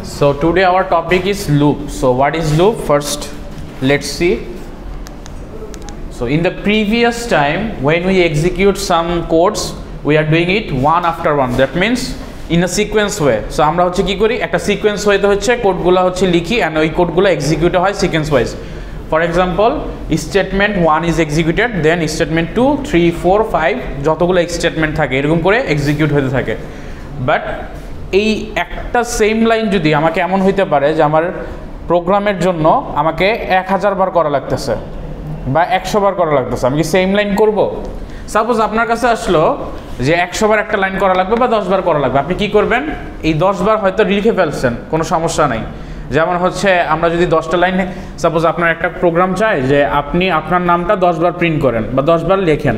So today our topic is loop. So what is loop? First let's see. So in the previous time when we execute some codes, we are doing it one after one. That means in a sequence way. So আমরা হচ্ছে কি করি, একটা sequence ওয়েতে হচ্ছে কোডগুলো হচ্ছে লিখি and ওই কোডগুলো এক্সিকিউট হয় sequence wise. For example, statement 1 is executed, then statement 2, 3, 4, 5 যতগুলো স্টেটমেন্ট থাকে এরকম করে এক্সিকিউট হতে থাকে. বাট এই একটা সেম লাইন যদি আমাকে এমন হইতে পারে যে আমার প্রোগ্রামের জন্য আমাকে 1000 বার করা লাগতেছে বা 100 বার করা লাগতেছে, আমি কি সেম লাইন করব? সাপোজ আপনার কাছে আসলো যে 100 বার একটা লাইন করা লাগবে বা 10 বার করা লাগবে, আপনি কি করবেন? এই 10 বার হয়তো লিখে ফেলছেন, কোনো সমস্যা নাই. যেমন হচ্ছে আমরা যদি 10টা লাইন, সাপোজ আপনার একটা প্রোগ্রাম চাই যে আপনি আপনার নামটা 10 বার প্রিন্ট করেন বা 10 বার লেখেন.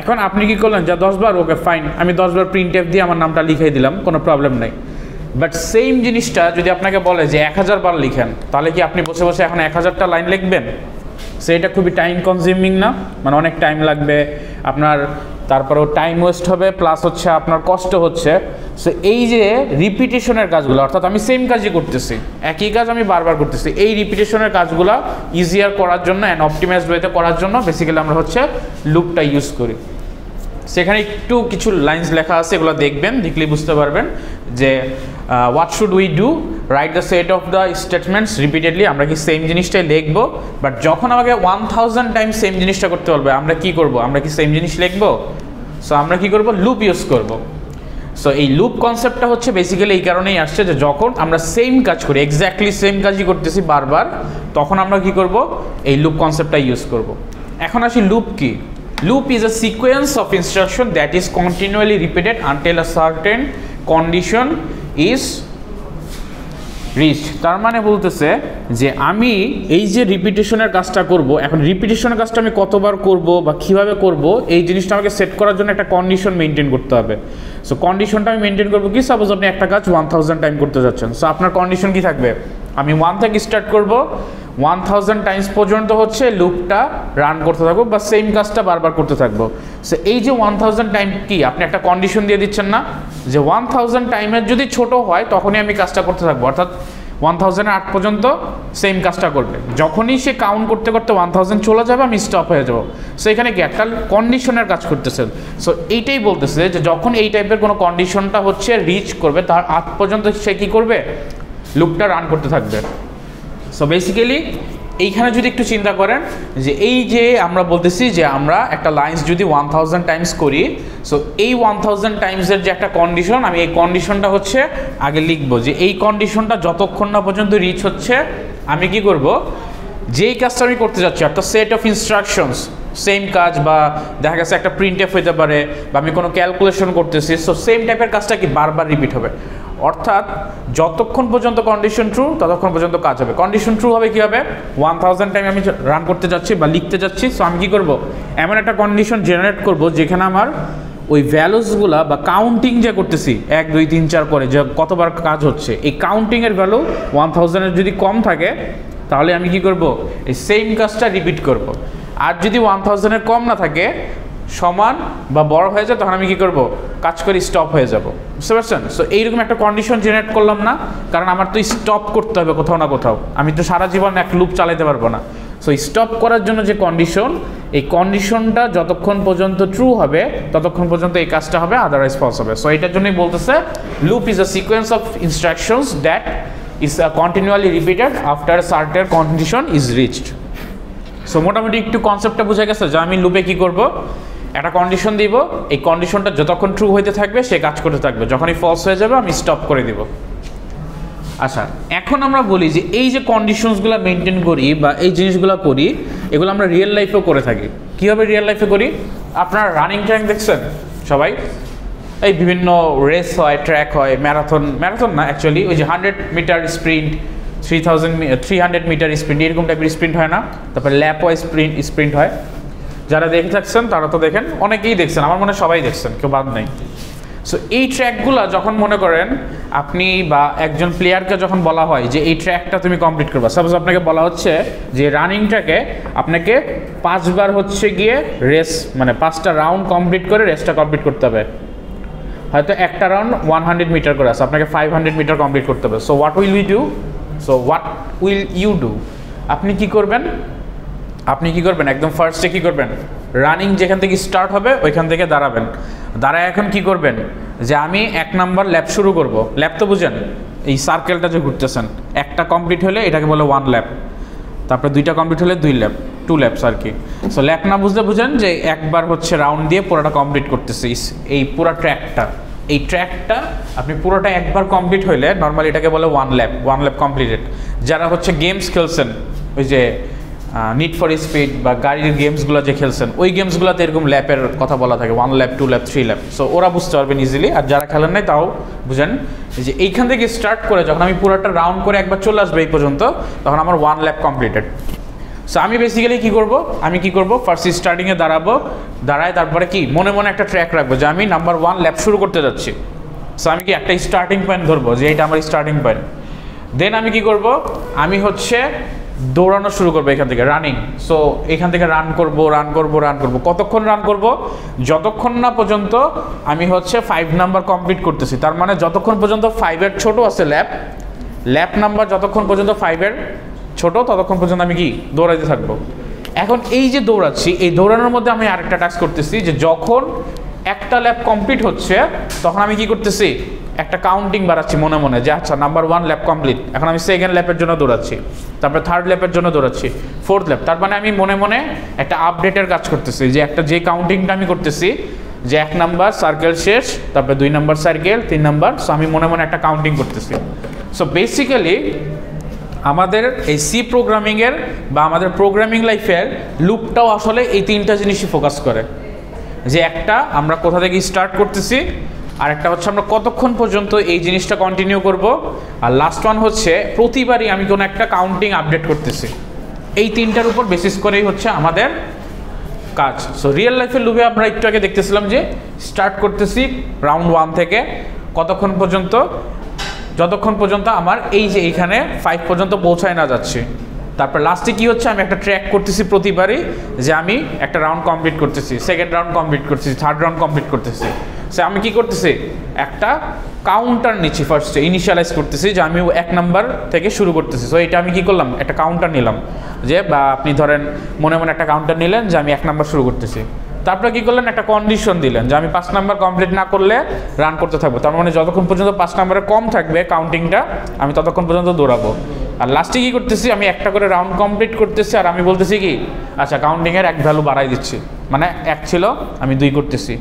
এখন আপনি কি করলেন যে 10 বার, ওকে ফাইন, আমি 10 বার প্রিন্ট এফ দিয়ে আমার নামটা লিখিয়ে দিলাম, কোনো প্রবলেম নাই. বাট সেম জিনিসটা যদি আপনাকে বলে যে 1000 বার লিখেন, তাহলে কি আপনি বসে বসে এখন 1000টা লাইন লিখবেন? সো এটা খুবই টাইম কনজিউমিং না? মানে অনেক টাইম লাগবে আপনার, তারপরেও টাইম ওয়েস্ট হবে, প্লাস হচ্ছে আপনার কষ্ট হচ্ছে. সো এই যে রিপিটেশনের কাজগুলো, অর্থাৎ আমি সেম কাজই করতেছি, একই কাজ আমি বারবার করতেছি, এই রিপিটেশনের কাজগুলো ইজিয়ার করার জন্য অ্যান্ড অপটিমাইজড ওয়েতে করার জন্য বেসিক্যালি আমরা হচ্ছে লুপটা ইউজ করি. সেখানে একটু কিছু লাইন্স লেখা আছে, এগুলো দেখবেন, দেখলেই বুঝতে পারবেন যে what should we do, write the set of the statements repeatedly. আমরা কি সেম জিনিসটাই লিখবো? বাট যখন আমাকে 1000 টাইম সেম জিনিসটা করতে বলবে, আমরা কি করব? আমরা কি সেম জিনিস লিখবো? সো আমরা কি করব? লুপ ইউজ করব. সো এই লুপ কনসেপ্টটা হচ্ছে বেসিক্যালি এই কারণেই আসছে যে যখন আমরা সেম কাজ করি, এক্স্যাক্টলি সেম কাজই করতেছি বারবার, তখন আমরা কি করব? এই লুপ কনসেপ্টটা ইউজ করব. এখন আসি লুপ কি. Loop is a sequence of instruction that is continually repeated until a certain condition is reached. তার মানে বলতেছে যে আমি এই যে রিপিটেশনের কাজটা করব, এখন রিপিটেশনের কাজটা আমি কতবার করব বা কিভাবে করব, এই জিনিসটা আমাকে সেট করার জন্য একটা কন্ডিশন মেনটেন করতে হবে. সো কন্ডিশনটা আমি মেনটেন করব কি, সাপোজ আপনি একটা কাজ 1000 টাইম করতে যাচ্ছেন, সো আপনার কন্ডিশন কি থাকবে? আমি 1 থেকে স্টার্ট করব, 1000 টাইমস পর্যন্ত হচ্ছে লুপটা রান করতে থাকবো বা সেম কাজটা বারবার করতে থাকবো. সো এই যে 1000 টাইম কি, আপনি একটা কন্ডিশন দিয়ে দিচ্ছেন না যে 1000 টাইমের যদি ছোট হয় তখনই আমি কাজটা করতে থাকবো, অর্থাৎ 1008 পর্যন্ত সেম কাজটা করবে. যখনই সে কাউন্ট করতে করতে 1000 চলে যাবে, আমি স্টপ হয়ে যাবো. সো এখানে কি একটা কন্ডিশনের কাজ করতেছেন. সো এইটাই বলতেছে যে যখন এই টাইপের কোনো কন্ডিশনটা হচ্ছে রিচ করবে, তার আগ পর্যন্ত সে কী করবে? লুপটা রান করতে থাকবে. সো বেসিক্যালি এইখানে যদি একটু চিন্তা করেন যে এই যে আমরা বলতেছি যে আমরা একটা লাইন্স যদি 1000 টাইমস করি, সো এই 1000 টাইমসের যে একটা কন্ডিশন, আমি এই কন্ডিশনটা হচ্ছে আগে লিখবো যে এই কন্ডিশনটা যতক্ষণ না পর্যন্ত রিচ হচ্ছে, আমি কি করব? যেই কাজটা আমি করতে যাচ্ছি, অর্থাৎ সেট অফ ইনস্ট্রাকশনস, সেম কাজ, বা দেখা গেছে একটা প্রিন্ট এফ হইতে পারে, বা আমি কোনো ক্যালকুলেশন করতেছি, সো সেম টাইপের কাজটা কি বারবার রিপিট হবে. অর্থাৎ যতক্ষণ পর্যন্ত কন্ডিশন ট্রু ততক্ষণ পর্যন্ত কাজ হবে. কন্ডিশন ট্রু হবে কী হবে? 1000 টাইম আমি রান করতে যাচ্ছি বা লিখতে যাচ্ছি, সো আমি কী করব? এমন একটা কন্ডিশন জেনারেট করব যেখানে আমার ওই ভ্যালুসগুলা বা কাউন্টিং যে করতেছি 1 2 3 4 করে যে কতবার কাজ হচ্ছে, এই কাউন্টিংয়ের ভ্যালু 1000-এর যদি কম থাকে, তাহলে আমি কি করব? এই সেম কাজটা রিপিট করব. আর যদি 1000-এর কম না থাকে, সমান বা বড় হয়ে যায়, তখন আমি কি করব? কাজ করে স্টপ হয়ে যাব. বুঝতে পারছেন? সো এইরকম একটা কন্ডিশন জেনারেট করলাম না, কারণ আমার তো স্টপ করতে হবে কোথাও না কোথাও, আমি তো সারা জীবন এক লুপ চালাতে পারবো না. সো স্টপ করার জন্য যে কন্ডিশন, এই কন্ডিশনটা যতক্ষণ পর্যন্ত ট্রু হবে ততক্ষণ পর্যন্ত এই কাজটা হবে, আদারওয়াইজ ফলস হবে. সো এটার জন্যই বলতেছে loop is a sequence of instructions that is continually repeated after certain condition is reached. So মোটামুটি একটু কনসেপ্টটা বুঝে গেছে যে আমি লুপে কী করব? একটা কন্ডিশন দিব, এই কন্ডিশনটা যতক্ষণ ট্রু হইতে থাকবে সে কাজ করতে থাকবে, যখনই ফলস হয়ে যাবে আমি স্টপ করে দিব. আচ্ছা, এখন আমরা বলি যে এই যে কন্ডিশনসগুলো মেনটেন করি বা এই জিনিসগুলো করি, এগুলো আমরা রিয়েল লাইফেও করে থাকি. কীভাবে রিয়েল লাইফে করি? আপনার রানিং ট্র্যাক দেখছেন সবাই? এই বিভিন্ন রেস হয়, ট্র্যাক হয়, ম্যারাথন না অ্যাকচুয়ালি, ওই যে 100 মিটার স্প্রিন্ট, 300 মিটার স্প্রিন্ট, এরকম টাইপের স্প্রিন্ট হয় না? তারপরে ল্যাপ ওয়াইজ স্প্রিন্ট হয়. যারা দেখে থাকছেন তারা তো দেখেন, অনেকেই দেখছেন, আমার মনে হয় সবাই দেখছেন, কেউ বাদ নাই. সো এই ট্র্যাকগুলো যখন মনে করেন আপনি বা একজন প্লেয়ারকে যখন বলা হয় যে এই ট্র্যাকটা তুমি কমপ্লিট করবা, সাপোজ আপনাকে বলা হচ্ছে যে রানিং ট্র্যাকে আপনাকে 5 বার হচ্ছে গিয়ে রেস, মানে 5টা রাউন্ড কমপ্লিট করে রেসটা কমপ্লিট করতে হবে. হয়তো একটা রাউন্ড 100 মিটার করে আছে, আপনাকে 500 মিটার কমপ্লিট করতে হবে। So what will you do, আপনি কি করবেন একদম ফার্স্টে কি করবেন, রানিং যেখান থেকে স্টার্ট হবে ওইখান থেকে দাঁড়াবেন। দাঁড়ায় এখন কি করবেন, যে আমি 1 নাম্বার ল্যাপ শুরু করব। ল্যাপ তো বুঝেন, এই সার্কেলটা যে ঘুরতেছেন, একটা কমপ্লিট হলে এটাকে বলে 1 ল্যাপ, তারপরে 2টা কমপ্লিট হলে 2 ল্যাপ, 2 ল্যাপস আর কি। সো ল্যাপ না বুঝলে বুঝেন যে একবার হচ্ছে রাউন্ড দিয়ে পুরোটা কমপ্লিট করতেছি। এই পুরো ট্র্যাকটা আপনি পুরোটা একবার কমপ্লিট হইলে নর্মালি এটাকে বলে 1 ল্যাপ কমপ্লিটেড। যারা হচ্ছে গেমস খেলছেন, ওই যে নিড ফর স্পিড বা গাড়ির গেমসগুলো যে খেলছেন, ওই গেমসগুলোতে এরকম ল্যাপের কথা বলা থাকে, 1 ল্যাপ, 2 ল্যাপ, 3 ল্যাপ। সো ওরা বুঝতে পারবেন ইজিলি। আর যারা খেলেন নাই তাও বুঝেন যে এইখান থেকে স্টার্ট করে যখন আমি পুরোটা রাউন্ড করে একবার চলে আসবে এই পর্যন্ত, তখন আমার 1 ল্যাপ কমপ্লিটেড। সো আমি বেসিক্যালি কী করব, ফার্স্ট স্টার্টিংয়ে দাঁড়ায় তারপরে কি মনে মনে একটা ট্র্যাক রাখবো যে আমি নাম্বার 1 ল্যাপ শুরু করতে যাচ্ছি। সো আমি কি একটা স্টার্টিং পয়েন্ট ধরবো যে এটা আমার স্টার্টিং পয়েন্ট। দেন আমি কি করব, আমি হচ্ছে দৌড়ানো শুরু করবো এখান থেকে, রানিং। সো এখান থেকে রান করব। কতক্ষণ রান করব, যতক্ষণ না পর্যন্ত আমি হচ্ছে 5 নাম্বার কমপ্লিট করতেছি। তার মানে যতক্ষণ পর্যন্ত 5-এর ছোট আছে ল্যাপ নাম্বার, যতক্ষণ পর্যন্ত 5-এর ছোট ততক্ষণ পর্যন্ত আমি কি দৌড়াইতে থাকবো। এখন এই যে দৌড়াচ্ছি, এই দৌড়ানোর মধ্যে আমি আরেকটা টাস্ক করতেছি যে যখন একটা ল্যাপ কমপ্লিট হচ্ছে তখন আমি কি করতেছি, একটা কাউন্টিং বাড়াচ্ছি মনে মনে যে আচ্ছা নাম্বার 1 ল্যাপ কমপ্লিট, এখন আমি সেকেন্ড ল্যাপের জন্য দৌড়াচ্ছি, তারপরে থার্ড ল্যাপের জন্য দৌড়াচ্ছি, 4th ল্যাপ। তার মানে আমি মনে মনে একটা আপডেটের কাজ করতেছি, যে যে কাউন্টিংটা আমি করতেছি যে 1 নাম্বার সার্কেল শেষ, তারপরে 2 নাম্বার সার্কেল, 3 নাম্বার। সো আমি মনে মনে একটা কাউন্টিং করতেছি। সো বেসিক্যালি আমাদের এই সি প্রোগ্রামিংয়ের বা আমাদের প্রোগ্রামিং লাইফের লুপটাও আসলে এই 3টা জিনিসই ফোকাস করে, যে একটা আমরা কোথা থেকে স্টার্ট করতেছি, আর একটা হচ্ছে আমরা কতক্ষণ পর্যন্ত এই জিনিসটা কন্টিনিউ করব, আর লাস্ট ওয়ান হচ্ছে প্রতিবারই আমি কোনো একটা কাউন্টিং আপডেট করতেছি। এই 3টার উপর বেসিস করেই হচ্ছে আমাদের কাজ। সো রিয়েল লাইফের লুপে আমরা একটু আগে দেখতেছিলাম যে স্টার্ট করতেছি রাউন্ড 1 থেকে কতক্ষণ পর্যন্ত, যতক্ষণ পর্যন্ত আমার এই যে এইখানে 5 পর্যন্ত পৌঁছায় না যাচ্ছে। তারপর লাস্টে কি হচ্ছে, আমি একটা ট্র্যাক করতেছি প্রতিবারই, যে আমি একটা রাউন্ড কমপ্লিট করতেছি, সেকেন্ড রাউন্ড কমপ্লিট করতেছি, থার্ড রাউন্ড কমপ্লিট করতেছি। সো আমি কি করতেছি, একটা কাউন্টার নিচ্ছি ফার্স্টে, ইনিশিয়ালাইজ করতেছি যে আমি 1 নাম্বার থেকে শুরু করতেছি। সো এটা আমি কি করলাম, একটা কাউন্টার নিলাম, যে বা আপনি ধরেন মনে মনে একটা কাউন্টার নিলেন যে আমি 1 নাম্বার শুরু করতেছি। তারপরে কি করলেন, একটা কন্ডিশন দিলেন যে আমি 5 নাম্বার কমপ্লিট না করলে রান করতে থাকবো। তার মানে যতক্ষণ পর্যন্ত 5 নাম্বারে কম থাকবে কাউন্টিংটা, আমি ততক্ষণ পর্যন্ত দৌড়াবো। আর লাস্টে কি করতেছি, আমি একটা করে রাউন্ড কমপ্লিট করতেছি, আর আমি বলতেছি কি আচ্ছা কাউন্টিংয়ের 1 ভ্যালু বাড়াই দিচ্ছি, মানে 1 ছিল আমি 2 করতেছি,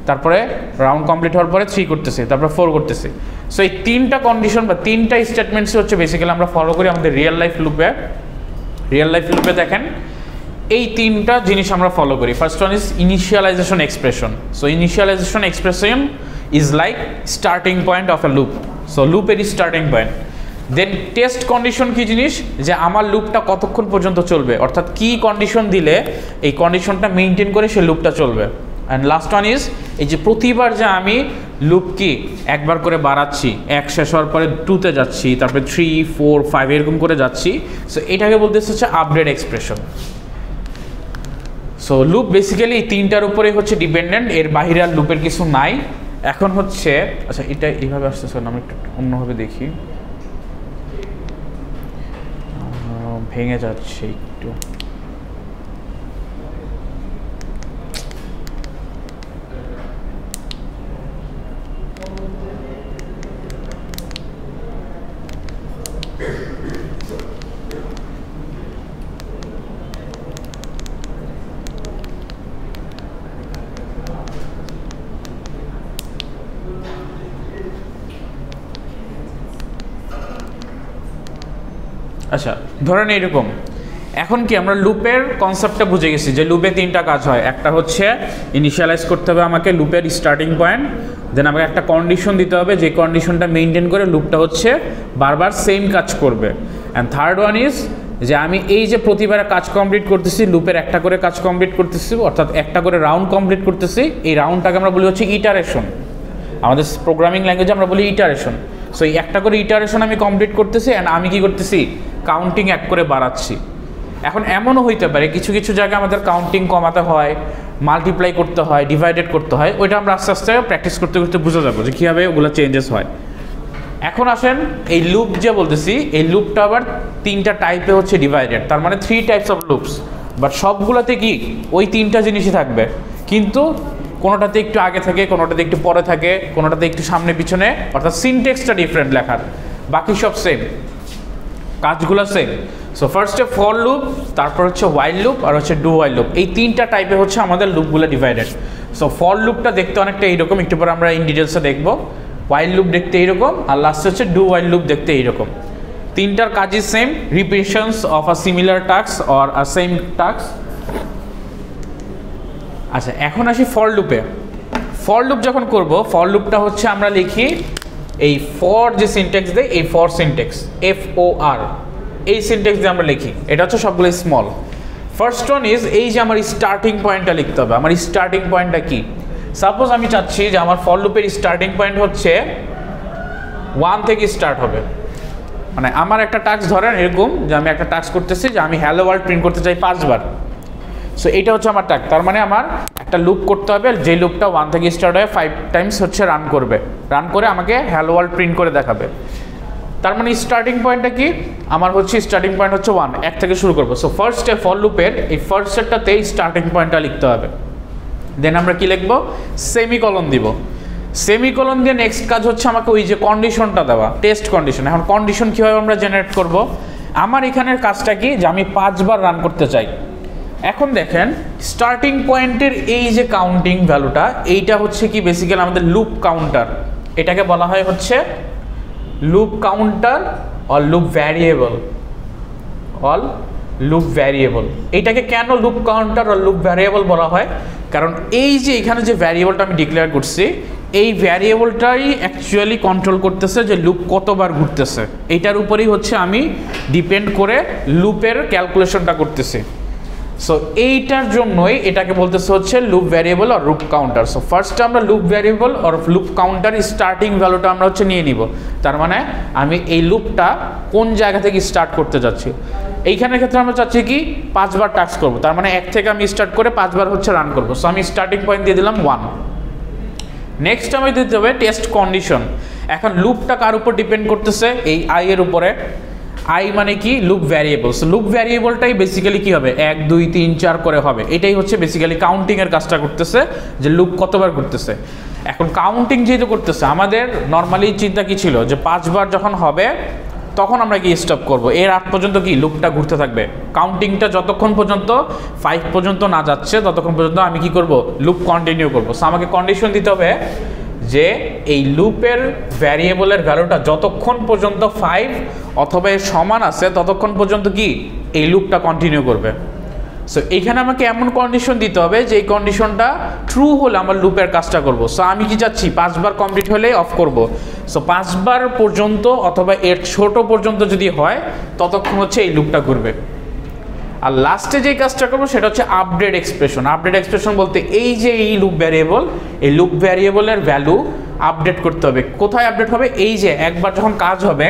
তারপরে রাউন্ড কমপ্লিট হওয়ার পরে 3 করতেছি, তারপরে 4 করতেছি। সো এই 3টা কন্ডিশন বা 3টা স্টেটমেন্টসই হচ্ছে বেসিক্যালি আমরা ফলো করি আমাদের রিয়েল লাইফ লুপে। দেখেন এই 3টা জিনিস আমরা ফলো করি। First one is initialization expression. So initialization expression is like starting point of a loop. So লুপের starting point. Then test condition কি জিনিস, যে আমার লুপটা কতক্ষণ পর্যন্ত চলবে, অর্থাৎ কি কন্ডিশন দিলে এই কন্ডিশনটা মেনটেন করে সে লুপটা চলবে। অ্যান্ড লাস্ট ওয়ান ইজ এই যে প্রতিবার যে আমি লুপ কি একবার করে বাড়াচ্ছি, 1 শেষ হওয়ার পরে 2-তে যাচ্ছি, তারপরে 3, 4, 5 এরকম করে যাচ্ছি। সো এটাকে বলতেছে হচ্ছে update expression. So loop basically এই 3টার উপরেই হচ্ছে ডিপেন্ডেন্ট, এর বাইরে আর লুপের কিছু নাই। এখন হচ্ছে আচ্ছা এটা এইভাবে আসতেছে না, আমি একটু অন্যভাবে দেখি, ভেঙে যাচ্ছে একটু। আচ্ছা ধরেন এরকম, এখন কি আমরা লুপের কনসেপ্টটা বুঝে গেছি যে লুপে 3টা কাজ হয়। একটা হচ্ছে ইনিশিয়ালাইজ করতে হবে আমাকে লুপের স্টার্টিং পয়েন্ট, দেন আমাকে একটা কন্ডিশন দিতে হবে, যে কন্ডিশনটা মেনটেন করে লুপটা হচ্ছে বারবার সেম কাজ করবে। অ্যান্ড থার্ড ওয়ান ইজ যে আমি এই যে প্রতিবারে কাজ কমপ্লিট করতেছি, লুপের একটা করে কাজ কমপ্লিট করতেছি, অর্থাৎ একটা করে রাউন্ড কমপ্লিট করতেছি, এই রাউন্ডটাকে আমরা বলি হচ্ছে ইটারেশন। আমাদের প্রোগ্রামিং ল্যাঙ্গুয়েজে আমরা বলি ইটারেশন। সো এই একটা করে ইটারেশন আমি কমপ্লিট করতেছি, অ্যান্ড আমি কি করতেছি, কাউন্টিং 1 করে বাড়াচ্ছি। এখন এমনও হইতে পারে কিছু কিছু জায়গায় আমাদের কাউন্টিং কমাতে হয়, মাল্টিপ্লাই করতে হয়, ডিভাইডেড করতে হয়, ওইটা আমরা আস্তে আস্তে প্র্যাকটিস করতে করতে বুঝে যাবো যে কীভাবে ওগুলো চেঞ্জেস হয়। এখন আসেন এই লুপ যে বলতেছি, এই লুপটা আবার 3টা টাইপে হচ্ছে ডিভাইডেড, তার মানে 3 টাইপস অফ লুপস, বাট সবগুলোতে কি ওই 3টা জিনিসই থাকবে, কিন্তু কোনোটাতে একটু আগে থাকে, কোনোটাতে একটু পরে থাকে, কোনোটাতে একটু সামনে পিছনে, অর্থাৎ সিনটেক্সটা ডিফারেন্ট লেখার, বাকি সব সেম, কাজগুলো সেম। সো ফার্স্টে ফর লুপ, তারপর হচ্ছে ওয়াইল লুপ, আর হচ্ছে ডু ওয়াইল লুপ, এই 3টা টাইপে হচ্ছে আমাদের লুপগুলো ডিভাইডেড। সো ফর লুপটা দেখতে অনেকটা এইরকম, একটু পরে আমরা ইন ডিটেলসে দেখবো। ওয়াইল লুপ দেখতে এইরকম, আর লাস্টে হচ্ছে ডু ওয়াইল লুপ দেখতে এইরকম। 3টার কাজই same, repetitions of a similar task or a same task. আচ্ছা, এখন আসি ফর লুপে। ফর লুপ যখন করব, ফর লুপটা হচ্ছে আমরা লিখি এই ফর যে সিনট্যাক্স দেয়, এই ফর সিনট্যাক্স FOR, এই সিনট্যাক্স দিয়ে আমরা লিখি। এটা হচ্ছে সবগুলো স্মল। ফার্স্ট ওয়ান ইজ এই যে আমার স্টার্টিং পয়েন্টটা লিখতে হবে। আমার স্টার্টিং পয়েন্টটা কি? সাপোজ আমি চাচ্ছি যে আমার ফর লুপের স্টার্টিং পয়েন্ট হচ্ছে 1 থেকে স্টার্ট হবে। মানে আমার একটা টাস্ক ধরেন এরকম যে আমি একটা টাস্ক করতেছি যে আমি হ্যালো ওয়ার্ল্ড প্রিন্ট করতে চাই 5 বার। সো এটা হচ্ছে আমার টাস্ক, তার মানে আমার একটা লুপ করতে হবে, যে লুপটা 1 থেকে স্টার্ট হয়ে 5 টাইমস হচ্ছে রান করবে, রান করে আমাকে হ্যালো ওয়ার্ল্ড প্রিন্ট করে দেখাবে। তার মানে স্টার্টিং পয়েন্টটা কি আমার হচ্ছে, স্টার্টিং পয়েন্ট হচ্ছে 1, 1 থেকে শুরু করবো। সো ফার্স্ট স্টেপ ফর লুপের এই ফার্স্ট স্টেপটাতেই স্টার্টিং পয়েন্টটা লিখতে হবে। দেন আমরা কি লিখবো? সেমিকলন দিব। সেমিকলন দিয়ে নেক্সট কাজ হচ্ছে আমাকে ওই যে কন্ডিশনটা দেওয়া, টেস্ট কন্ডিশন। এখন কন্ডিশন কীভাবে আমরা জেনারেট করব? আমার এখানের কাজটা কি যে আমি 5 বার রান করতে চাই। এখন দেখেন স্টার্টিং পয়েন্টের এই যে কাউন্টিং ভ্যালুটা, এইটা হচ্ছে কি বেসিক্যালি আমাদের লুপ কাউন্টার। এটাকে বলা হয় হচ্ছে loop counter or loop variable, all loop variable. এইটাকে কেন loop counter or loop variable বলা হয়? কারণ এই যে এখানে যে ভ্যারিয়েবলটা আমি ডিক্লেয়ার করছি, এই ভ্যারিয়েবলটাই অ্যাকচুয়ালি কন্ট্রোল করতেছে যে লুপ কতবার ঘুরতেছে। এইটার উপরেই হচ্ছে আমি ডিপেন্ড করে লুপের ক্যালকুলেশনটা করতেছি। সো এইটার জন্যই এটাকে বলতেছে হচ্ছে লুপ ভ্যারিয়েবল আর লুপ কাউন্টার। সো ফার্স্টে আমরা লুপ ভ্যারিয়েবল আর লুপ কাউন্টার স্টার্টিং ভ্যালুটা আমরা হচ্ছে নিয়ে নিব। তার মানে আমি এই লুপটা কোন জায়গা থেকে স্টার্ট করতে যাচ্ছি। এইখানের ক্ষেত্রে আমরা চাচ্ছি কি 5 বার টাস্ক করবো, তার মানে 1 থেকে আমি স্টার্ট করে 5 বার হচ্ছে রান করবো। সো আমি স্টার্টিং পয়েন্ট দিয়ে দিলাম 1। নেক্সট আমি দিতে হবে টেস্ট কন্ডিশন। এখন লুপটা কার উপর ডিপেন্ড করতেছে? এই আই এর উপরে। আই মানে কি? Loop variable. সো লুপ ভ্যারিয়েবলটাই বেসিক্যালি কি হবে? 1 2 3 4 করে হবে। এটাই হচ্ছে বেসিক্যালি কাউন্টিং এর কাজটা করতেছে, যে লুপ কতবার ঘুরতেছে। এখন কাউন্টিং যেহেতু করতেছে, আমাদের নর্মালি চিন্তা কি ছিল যে 5 বার যখন হবে তখন আমরা কি স্টপ করব। এর আগ পর্যন্ত কি লুপটা ঘুরতে থাকবে। কাউন্টিংটা যতক্ষণ পর্যন্ত 5 পর্যন্ত না যাচ্ছে ততক্ষণ পর্যন্ত আমি কি করব? লুপ কন্টিনিউ করব। সো আমাকে কন্ডিশন দিতে হবে যে এই লুপের ভ্যারিয়েবলের ভ্যালুটা যতক্ষণ পর্যন্ত 5 অথবা এর সমান আছে ততক্ষণ পর্যন্ত কি এই লুপটা কন্টিনিউ করবে। সো এইখানে আমাকে এমন কন্ডিশন দিতে হবে যে এই কন্ডিশনটা ট্রু হলে আমার লুপের কাজটা করব। সো আমি কি চাচ্ছি 5 বার কমপ্লিট হলেই অফ করব। সো 5 বার পর্যন্ত অথবা এর ছোট পর্যন্ত যদি হয় ততক্ষণ হচ্ছে এই লুপটা ঘুরবে। আর লাস্টে যে কাজটা করবো সেটা হচ্ছে আপডেট এক্সপ্রেশন। আপডেট এক্সপ্রেশন বলতে এই যে এই লুপ ভ্যারিয়েবল, এই লুপ ভ্যারিয়েবলের ভ্যালু আপডেট করতে হবে। কোথায় আপডেট হবে? এই যে একবার যখন কাজ হবে,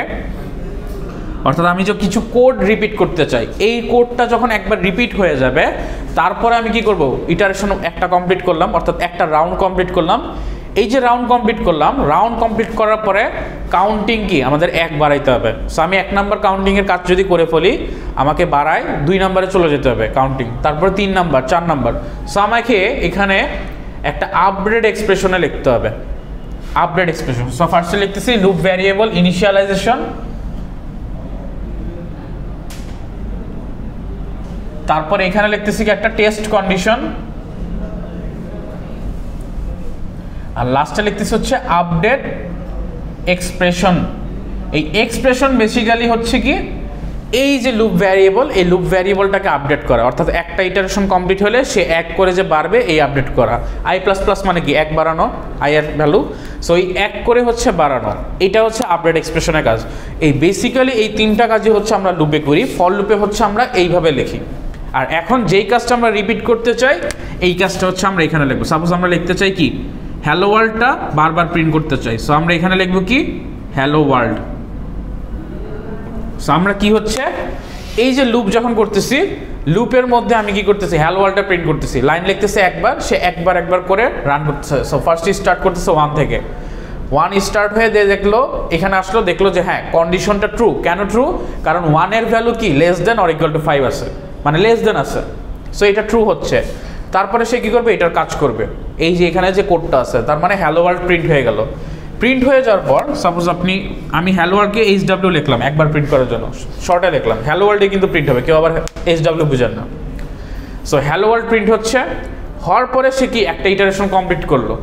অর্থাৎ আমি যে কিছু কোড রিপিট করতে চাই, এই কোডটা যখন একবার রিপিট হয়ে যাবে তারপরে আমি কি করব? ইটারেশন একটা কমপ্লিট করলাম, অর্থাৎ একটা রাউন্ড কমপ্লিট করলাম। এই যে রাউন্ড কমপ্লিট করলাম, রাউন্ড কমপ্লিট করার পরে কাউন্টিং কি আমাদের 1 বাড়াইতে হবে। সো আমি 1 নাম্বার কাউন্টিংয়ের কাজ যদি করে ফেলি, আমাকে বাড়ায় 2 নাম্বারে চলে যেতে হবে কাউন্টিং, তারপরে 3 নাম্বার, 4 নাম্বার। সো আমাকে এখানে একটা আপডেট এক্সপ্রেশনে লিখতে হবে, আপডেট এক্সপ্রেশন। সো ফার্স্টে লিখতেছি লুপ ভ্যারিয়েবল ইনিশিয়ালাইজেশন, তারপরে এখানে লিখতেছি কি একটা টেস্ট কন্ডিশন, আর লাস্টে লিখতেছি হচ্ছে আপডেট এক্সপ্রেশন। এই এক্সপ্রেশন বেসিক্যালি হচ্ছে কি এই যে লুপ ভ্যারিয়েবল, এই লুপ ভ্যারিয়েবলটাকে আপডেট করা, অর্থাৎ একটা ইটারেশন কমপ্লিট হলে সে 1 করে যে বাড়বে এই আপডেট করা। আই প্লাস প্লাস মানে কি 1 বাড়ানো আই এর ভ্যালু। সো এই 1 করে হচ্ছে বাড়ানো, এটা হচ্ছে আপডেট এক্সপ্রেশনের কাজ। এই বেসিক্যালি এই 3টা কাজই হচ্ছে আমরা লুপে করি। ফর লুপে হচ্ছে আমরা এইভাবে লিখি। আর এখন যেই কাজটা আমরা রিপিট করতে চাই এই কাজটা হচ্ছে আমরা এখানে লিখবো। সাপোজ আমরা লিখতে চাই কি হ্যালো ওয়ার্ল্ডটা বারবার প্রিন্ট করতে চাই। সো আমরা এখানে লিখবো কি হ্যালো ওয়ার্ল্ড। সো আমরা কি হচ্ছে এই যে লুপ যখন করতেছি, লুপের মধ্যে আমি কি করতেছি, হ্যালো ওয়ার্ল্ডটা প্রিন্ট করতেছি, লাইন লিখতেছে একবার, সে একবার করে রান করতেছে। সো ফার্স্ট স্টার্ট করতেছে 1 থেকে, 1 স্টার্ট হয়ে দেখলো, এখানে আসলো, দেখলো যে হ্যাঁ কন্ডিশনটা ট্রু। কেন ট্রু? কারণ 1 এর ভ্যালু কি less than or equal to 5 আছে, মানে লেস দেন আছে, সো এটা ট্রু হচ্ছে। তারপরে সে কি করবে, এটার কাজ করবে, এই যে এখানে যে কোডটা আছে, তার মানে হ্যালো ওয়ার্ল্ড প্রিন্ট হয়ে গেল। প্রিন্ট হয়ে যাওয়ার পর সাপোজ আমি হ্যালো ওয়ার্ল্ডকে HW লিখলাম একবার প্রিন্ট করার জন্য, শর্টে লিখলাম, হ্যালো ওয়ার্ল্ডে কিন্তু প্রিন্ট হবে, কেউ আবার HW বুঝেন না। সো হ্যালো ওয়ার্ল্ড প্রিন্ট হচ্ছে, হওয়ার পরে সে কি একটা ইটারেশন কমপ্লিট করলো,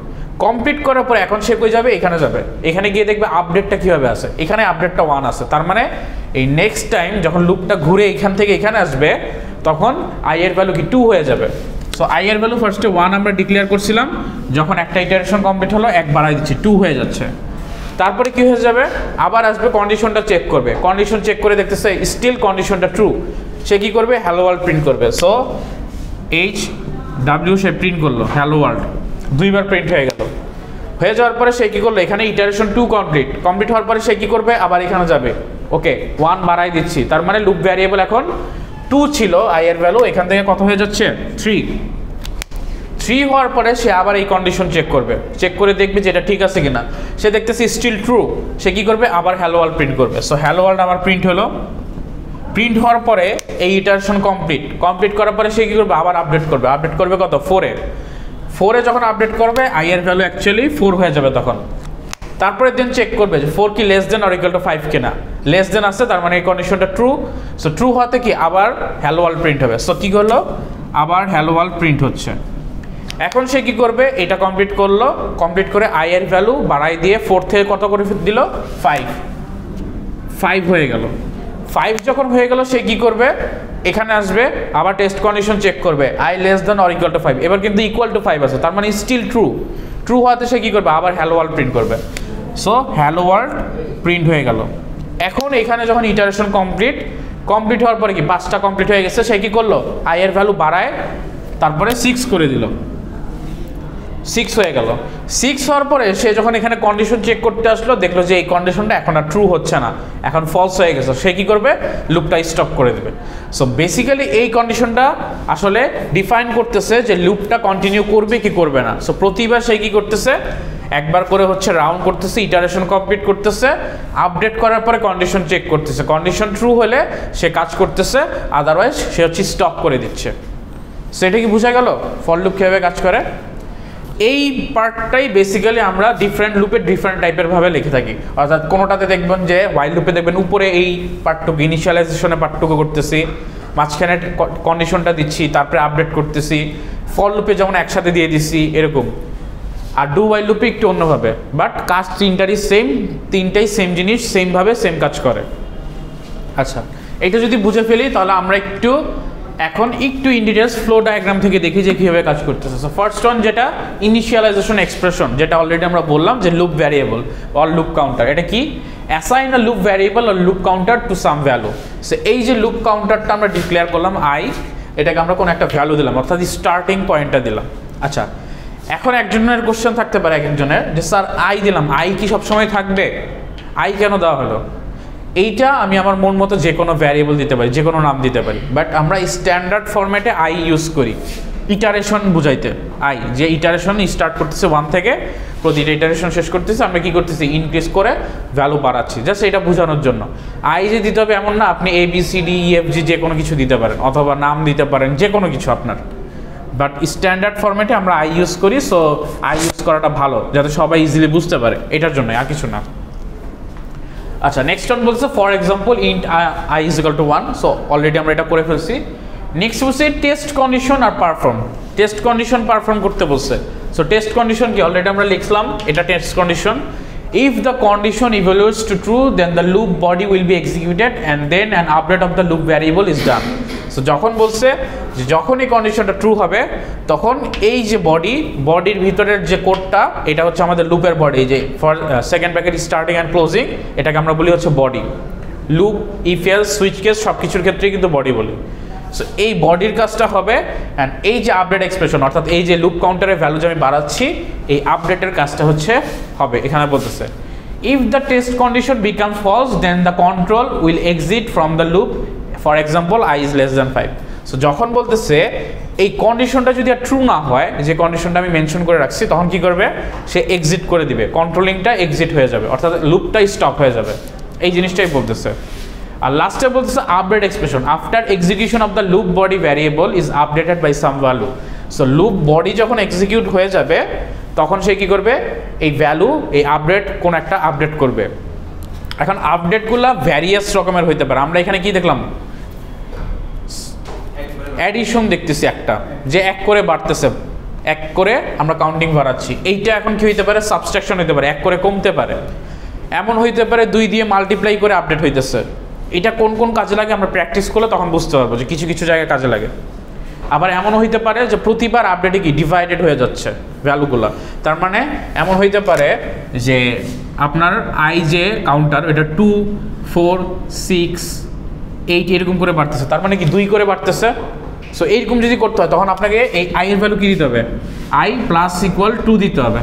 কমপ্লিট করার পরে এখন সে কই যাবে, এখানে যাবে, এখানে গিয়ে দেখবে আপডেটটা কীভাবে আসে, এখানে আপডেটটা 1 আছে, তার মানে এই নেক্সট টাইম যখন লুপটা ঘুরে এখান থেকে এখানে আসবে তখন আই এর ভ্যালু কি 2 হয়ে যাবে। সো আই এর ভ্যালু ফার্স্টে 1 আমরা ডিক্লেয়ার করছিলাম, যখন একটা ইটারেশন কমপ্লিট হলো 1 বাড়াই দিচ্ছি, 2 হয়ে যাচ্ছে। তারপরে কি হয়ে যাবে, আবার আসবে কন্ডিশনটা চেক করবে, কন্ডিশন চেক করে দেখতেছে স্টিল কন্ডিশনটা ট্রু, সে কি করবে, হ্যালো ওয়ার্ল্ড প্রিন্ট করবে। সো HW সে প্রিন্ট করলো হ্যালো ওয়ার্ল্ড, 2 বার প্রিন্ট হয়ে গেল। হয়ে যাওয়ার পরে সে কি করলো, এখানে ইটারেশন 2 কমপ্লিট হওয়ার পরে সে কি করবে, আবার এখানে যাবে, ওকে 1 বাড়াই দিচ্ছি, তার মানে লুপ ভ্যারিয়েবল এখন 2 ছিল আই এর ভ্যালু, এখান থেকে কত হয়ে যাচ্ছে 3 হওয়ার পরে সে আবার এই কন্ডিশন চেক করবে, চেক করে দেখবে যে এটা ঠিক আছে কিনা, সে দেখতেছে স্টিল ট্রু, সে কি করবে, আবার হ্যালো ওয়ার্ল্ড প্রিন্ট করবে। সো হ্যালো ওয়ার্ল্ড আবার প্রিন্ট হলো, প্রিন্ট হওয়ার পরে এই ইটারেশন কমপ্লিট করার পরে সে কি করবে, আবার আপডেট করবে কত 4 এ যখন আপডেট করবে আই এর ভ্যালু অ্যাকচুয়ালি 4 হয়ে যাবে তখন। তারপরে দেন চেক করবে যে 4 কি less than or equal to 5 কিনা, লেস দেন আছে, তার মানে এই কন্ডিশনটা ট্রু। সো ট্রু হতে কি আবার হ্যালো ওয়ার্ল্ড প্রিন্ট হবে। সো কি করলো, আবার হ্যালো ওয়ার্ল্ড প্রিন্ট হচ্ছে। এখন সে কি করবে, এটা কমপ্লিট করলো, কমপ্লিট করে আই এর ভ্যালু বাড়াই দিয়ে 4 থেকে কত করে দিল, 5 হয়ে গেল। 5 যখন হয়ে গেল সে কি করবে, এখানে আসবে, আবার টেস্ট কন্ডিশন চেক করবে, I less than or equal to 5, এবার কিন্তু ইকুয়াল টু 5 আছে, তার মানে স্টিল ট্রু হওয়াতে সে কি করবে, আবার হ্যালো ওয়ার্ল্ড প্রিন্ট করবে। সো হ্যালো ওয়ার্ল্ড প্রিন্ট হয়ে গেল। এখন এখানে যখন ইটারেশন কমপ্লিট হওয়ার পরে কি 5টা কমপ্লিট হয়ে গেছে, সে কি করলো, আই এর ভ্যালু বাড়ায় তারপরে 6 করে দিল, 6 হয়ে গেল। 6 হওয়ার পরে সে যখন এখানে কন্ডিশন চেক করতে আসলো, দেখলো যে এই কন্ডিশনটা এখন আর ট্রু হচ্ছে না, এখন ফলস হয়ে গেছে, সে কি করবে, লুপটা স্টপ করে দেবে। সো বেসিক্যালি এই কন্ডিশনটা আসলে ডিফাইন করতেছে যে লুপটা কন্টিনিউ করবে কি করবে না। সো প্রতিবার সে কি করতেছে, একবার করে হচ্ছে রাউন্ড করতেছে, ইটারেশন কমপ্লিট করতেছে, আপডেট করার পরে কন্ডিশন চেক করতেছে, কন্ডিশন ট্রু হলে সে কাজ করতেছে, আদারওয়াইজ সে হচ্ছে স্টপ করে দিচ্ছে। সেটা কি বোঝা গেল ফর লুপ কীভাবে কাজ করে? এই পার্টটাই বেসিক্যালি আমরা ডিফারেন্ট লুপে ডিফারেন্ট টাইপের ভাবে লিখে থাকি। অর্থাৎ কোনোটাতে দেখবেন যে হোয়াইল লুপে দেখবেন উপরে এই পার্টটুকু ইনিশিয়ালাইজেশনের পার্টটুকু করতেছি, মাঝখানে কন্ডিশনটা দিচ্ছি, তারপরে আপডেট করতেছি, ফর লুপে যেমন একসাথে দিয়ে দিচ্ছি এরকম। আর ডু হোয়াইল লুপে একটু অন্যভাবে, বাট কাজ তিনটাই সেম জিনিস, সেমভাবে সেম কাজ করে। আচ্ছা, এটা যদি বুঝে ফেলি তাহলে আমরা এখন একটু ইন ডিটেলস ফ্লো ডায়াগ্রাম থেকে দেখি যে কীভাবে কাজ করতেছে। সো ফার্স্ট ওয়ান যেটা ইনিশিয়ালাইজেশন এক্সপ্রেশন, যেটা অলরেডি আমরা বললাম যে loop variable or loop counter, এটা কি assign a loop variable or loop counter to some value. So এই যে লুপ কাউন্টারটা আমরা ডিক্লেয়ার করলাম আই, এটাকে আমরা কোনো একটা ভ্যালু দিলাম, অর্থাৎ স্টার্টিং পয়েন্টটা দিলাম। আচ্ছা, এখন একজনের কোশ্চেন থাকতে পারে একজনের যে স্যার আই দিলাম, আই কি সবসময় থাকবে, আই কেন দেওয়া হলো? এইটা আমি আমার মন মতো যে কোনো ভ্যারিয়েবল দিতে পারি, যে কোনো নাম দিতে পারি, বাট আমরা স্ট্যান্ডার্ড ফরম্যাটে আই ইউজ করি ইটারেশন বুঝাইতে। আই যে ইটারেশন স্টার্ট করতেছে 1 থেকে, প্রতিটা ইটারেশন শেষ করতেছে, আমরা কি করতেছি, ইনক্রিজ করে ভ্যালু বাড়াচ্ছি, জাস্ট এটা বোঝানোর জন্য। আই যে দিতে হবে এমন না, আপনি ABCDEFG যে কোনো কিছু দিতে পারেন, অথবা নাম দিতে পারেন, যে কোনো কিছু আপনার, বাট স্ট্যান্ডার্ড ফরম্যাটে আমরা আই ইউজ করি। সো আই ইউজ করাটা ভালো, যাতে সবাই ইজিলি বুঝতে পারে, এটার জন্য, আর কিছু না। আচ্ছা, নেক্সট ওয়ান বলছে for example int I is equal to 1। So already আমরা এটা করে ফেলছি। নেক্সট বলছে টেস্ট কন্ডিশন আর পারফর্ম, টেস্ট কন্ডিশন পারফর্ম করতে বলছে। সো টেস্ট কন্ডিশন কি অলরেডি আমরা লিখলাম, এটা test condition. If the condition evaluates to true, then the loop body will be executed and then an update of the loop variable is done. So যখন বলছে যে যখন এই কন্ডিশনটা ট্রু হবে, তখন এই যে বডির ভিতরের যে কোডটা, এটা হচ্ছে আমাদের লুপের বডি, যে for second bracket starting and closing, এটাকে আমরা বলি হচ্ছে body. Loop, if else, switch case সব কিছুর ক্ষেত্রেই কিন্তু বডি বলি। সো এই বডির কাজটা হবে, অ্যান্ড এই যে আপডেট এক্সপ্রেশন, অর্থাৎ এই যে লুপ কাউন্টারের ভ্যালু যে আমি বাড়াচ্ছি, এই আপডেটের কাজটা হবে। এখানে বলতেছে if the test condition become false, then the control will exit from the loop for example i is less than 5. So যখন বলতেছে এই কন্ডিশনটা যদি আর ট্রু না হয়, যে কন্ডিশনটা আমি মেনশন করে রাখছি, তখন কি করবে, সে এক্সিট করে দিবে, কন্ট্রোলিংটা এক্সিট হয়ে যাবে, অর্থাৎ লুপটাই স্টপ হয়ে যাবে। এই জিনিসটাই বলতেছে। আর লাস্টে বলতেছে update expression, after execution of the loop body variable is updated by some value. So loop body যখন এক্সিকিউট হয়ে যাবে তখন সে কি করবে, এই ভ্যালু, এই আপডেট কোন একটা আপডেট করবে। এখন আপডেটগুলো ভ্যারিয়াস রকমের হইতে পারে। আমরা এখানে কি দেখলাম, অ্যাডিশন দেখতেছি একটা, যে এক করে বাড়তেছে, এক করে আমরা কাউন্টিং বাড়াচ্ছি। এইটা এখন কি হইতে পারে, সাবস্ট্রাকশন হইতে পারে, এক করে কমতে পারে। এমন হইতে পারে 2 দিয়ে মাল্টিপ্লাই করে আপডেট হইতেছে। এটা কোন কোন কাজে লাগে আমরা প্র্যাকটিস করলে তখন বুঝতে পারবো যে কিছু কিছু জায়গায় কাজে লাগে। আবার এমনও হইতে পারে যে প্রতিবার আপডেটে কি ডিভাইডেড হয়ে যাচ্ছে ভ্যালুগুলো। তার মানে এমন হইতে পারে যে আপনার আই যে কাউন্টার, এটা 2, 4, 6, 8 এরকম করে বাড়তেছে, তার মানে কি 2 করে বাড়তেছে। সো এইরকম যদি করতে হয় তখন আপনাকে এই আই এর ভ্যালু কি দিতে হবে, i প্লাস ইকুয়াল 2 দিতে হবে।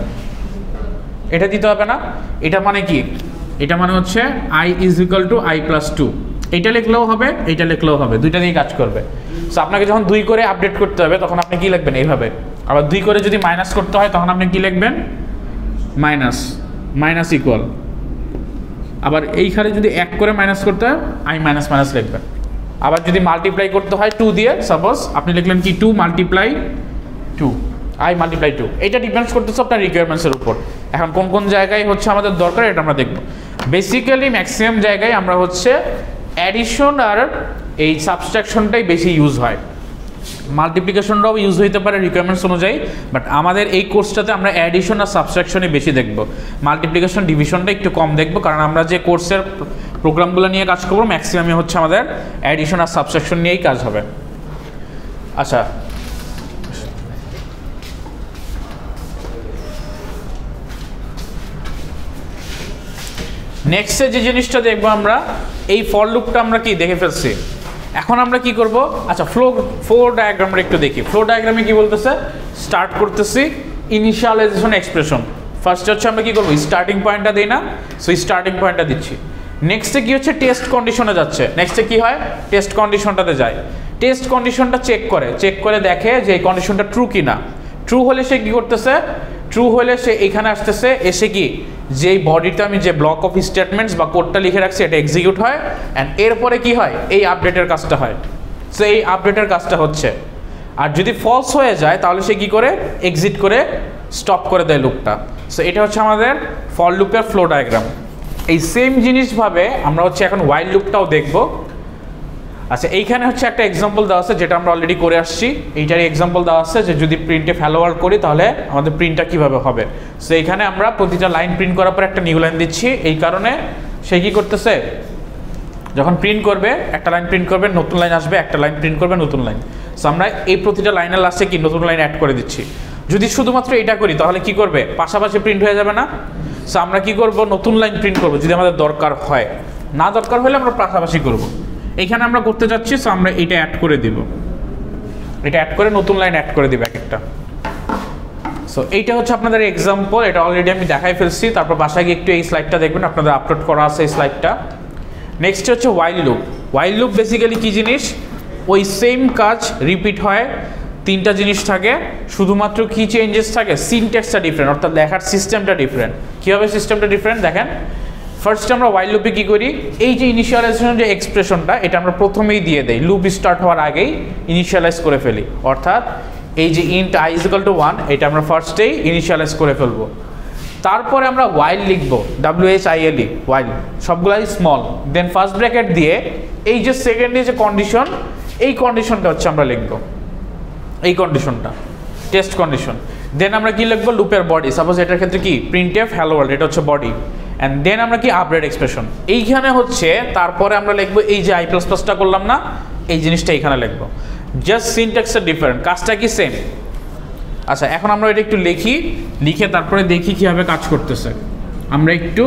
এটা দিতে হবে না, এটা মানে কি, এটা মানে হচ্ছে i is equal to i plus 2। এইটা লিখলেও হবে, এইটা লিখলেও হবে, দুইটা দিয়ে কাজ করবে। সো আপনাকে যখন 2 করে আপডেট করতে হবে তখন আপনি কি লিখবেন, এইভাবে। আবার 2 করে যদি মাইনাস করতে হয় তখন আপনি কি লিখবেন, মাইনাস, মাইনাস ইকুয়াল। আবার এইখানে যদি 1 করে মাইনাস করতে হয় i মাইনাস মাইনাস লিখবেন। আবার যদি মাল্টিপ্লাই করতে হয় 2 দিয়ে, সাপোজ আপনি লিখলেন কি 2 মাল্টিপ্লাই 2, i মাল্টিপ্লাই 2। এটা ডিপেন্ডস করতেছে আপনার রিকোয়ারমেন্টসের উপর। এখন কোন কোন জায়গায় হচ্ছে আমাদের দরকার এটা আমরা দেখব। বেসিক্যালি ম্যাক্সিমাম জায়গায় আমরা হচ্ছে অ্যাডিশন আর এই সাবস্ট্রাকশনটাই বেশি ইউজ হয়। মাল্টিপ্লিকেশনটাও ইউজ হইতে পারে রিকোয়ারমেন্টস অনুযায়ী, বাট আমাদের এই কোর্সটাতে আমরা অ্যাডিশন আর সাবস্ট্রাকশনই বেশি দেখব। মাল্টিপ্লিকেশন ডিভিশনটা একটু কম দেখব, কারণ আমরা যে কোর্সের প্রোগ্রামগুলো নিয়ে কাজ করবো ম্যাক্সিমামই হচ্ছে আমাদের অ্যাডিশন আর সাবস্ট্রাকশন নিয়েই কাজ হবে। আচ্ছা, নেক্সটে যে জিনিসটা দেখবো আমরা, এই ফর লুপটা আমরা কি দেখে ফেলছি। এখন আমরা কি করব, আচ্ছা ফ্লো ডায়াগ্রামটা একটু দেখি। ফ্লো ডায়াগ্রামে কি বলতেছে, স্টার্ট করতেছি ইনিশিয়ালাইজেশন এক্সপ্রেশন। ফার্স্টে হচ্ছে আমরা কি করবো, স্টার্টিং পয়েন্টটা দিই না, সো স্টার্টিং পয়েন্টটা দিচ্ছি। নেক্সটে কি হচ্ছে, টেস্ট কন্ডিশনে যাচ্ছে। নেক্সটে কি হয়, টেস্ট কন্ডিশনটাতে যায়, টেস্ট কন্ডিশনটা চেক করে দেখে যে এই কন্ডিশনটা ট্রু কি না। ট্রু হলে সে কি করতেছে, ট্রু হলে সে এখানে আসতেছে, এসে কি যেই বডিতে আমি যে ব্লক অফ স্টেটমেন্টস বা কোডটা লিখে রাখছি এটা এক্সিকিউট হয়, অ্যান্ড এরপরে কি হয়, এই আপডেটের কাজটা হয়। সো এই আপডেটের কাজটা হচ্ছে। আর যদি ফলস হয়ে যায় তাহলে সে কি করে, এক্সিট করে স্টপ করে দেয় লুপটা। সো এটা হচ্ছে আমাদের ফর লুপের ফ্লো ডায়াগ্রাম। এই সেম জিনিসভাবে আমরা হচ্ছে এখন ওয়াইল লুপটাও দেখব। আচ্ছা, এইখানে হচ্ছে একটা এক্সাম্পল দেওয়া আছে যেটা আমরা অলরেডি করে আসছি। এইটারই এক্সাম্পল দেওয়া আছে যে যদি প্রিন্টে হ্যালো ওয়ার্ল্ড করি তাহলে আমাদের প্রিন্টটা কীভাবে হবে। সো এইখানে আমরা প্রতিটা লাইন প্রিন্ট করার পর একটা নিউ লাইন দিচ্ছি। এই কারণে সে কী করতেছে, যখন প্রিন্ট করবে একটা লাইন প্রিন্ট করবে, নতুন লাইন আসবে, একটা লাইন প্রিন্ট করবে, নতুন লাইন। সো আমরা এই প্রতিটা লাইনের লাস্টে কি নতুন লাইন অ্যাড করে দিচ্ছি। যদি শুধুমাত্র এটা করি তাহলে কি করবে, পাশাপাশি প্রিন্ট হয়ে যাবে না। সো আমরা কি করব, নতুন লাইন প্রিন্ট করব যদি আমাদের দরকার হয়, না দরকার হলে আমরা পাশাপাশি করব। এইখানে আমরা করতে যাচ্ছি, সো আমরা এটা অ্যাড করে দিব, এটা অ্যাড করে নতুন লাইন অ্যাড করে দিব এক একটা। সো এইটা হচ্ছে আপনাদের এক্সাম্পল, এটা অলরেডি আমি দেখাই ফেলছি। তারপর বাসায় গিয়ে একটু এই স্লাইডটা দেখবেন, আপনাদের আপলোড করা আছে এই স্লাইডটা। নেক্সট হচ্ছে while loop. While loop basically কী জিনিস, ওই সেম কাজ রিপিট হয়, 3টা জিনিস থাকে, শুধুমাত্র কি চেঞ্জেস থাকে, সিনট্যাক্সটা ডিফারেন্ট, অর্থাৎ লেখার সিস্টেমটা ডিফারেন্ট। কীভাবে সিস্টেমটা ডিফারেন্ট দেখেন। ফার্স্ট আমরা ওয়াইল লুপে কী করি, এই যে ইনিশিয়ালাইজেশন যে এক্সপ্রেশনটা এটা আমরা প্রথমেই দিয়ে দেই, লুপ স্টার্ট হওয়ার আগেই ইনিশিয়ালাইজ করে ফেলি। অর্থাৎ এই যে ইন্ট i = 1 এটা আমরা ফার্স্টেই ইনিশিয়ালাইজ করে ফেলবো। তারপরে আমরা ওয়াইল লিখবো, WHILE, ওয়াইল, সবগুলাই স্মল। দেন ফার্স্ট ব্র্যাকেট দিয়ে এই যে সেকেন্ডে যে কন্ডিশন, এই কন্ডিশনটা হচ্ছে আমরা লিখবো, এই কন্ডিশনটা টেস্ট কন্ডিশন। দেন আমরা কি লিখবো, লুপের বডি, সাপোজ এটার ক্ষেত্রে কি printf hello world, এটা হচ্ছে বডি। অ্যান্ড দেন আমরা কি আপডেট এক্সপ্রেশন, এইখানে হচ্ছে তারপরে আমরা লিখবো এই যে i++টা করলাম না, এই জিনিসটা এখানে লিখবো। জাস্ট সিনট্যাক্সটা ডিফারেন্ট, কাজটা কি সেম। আচ্ছা, এখন আমরা এটা একটু লিখি, লিখে তারপরে দেখি কীভাবে কাজ করতেছে। আমরা একটু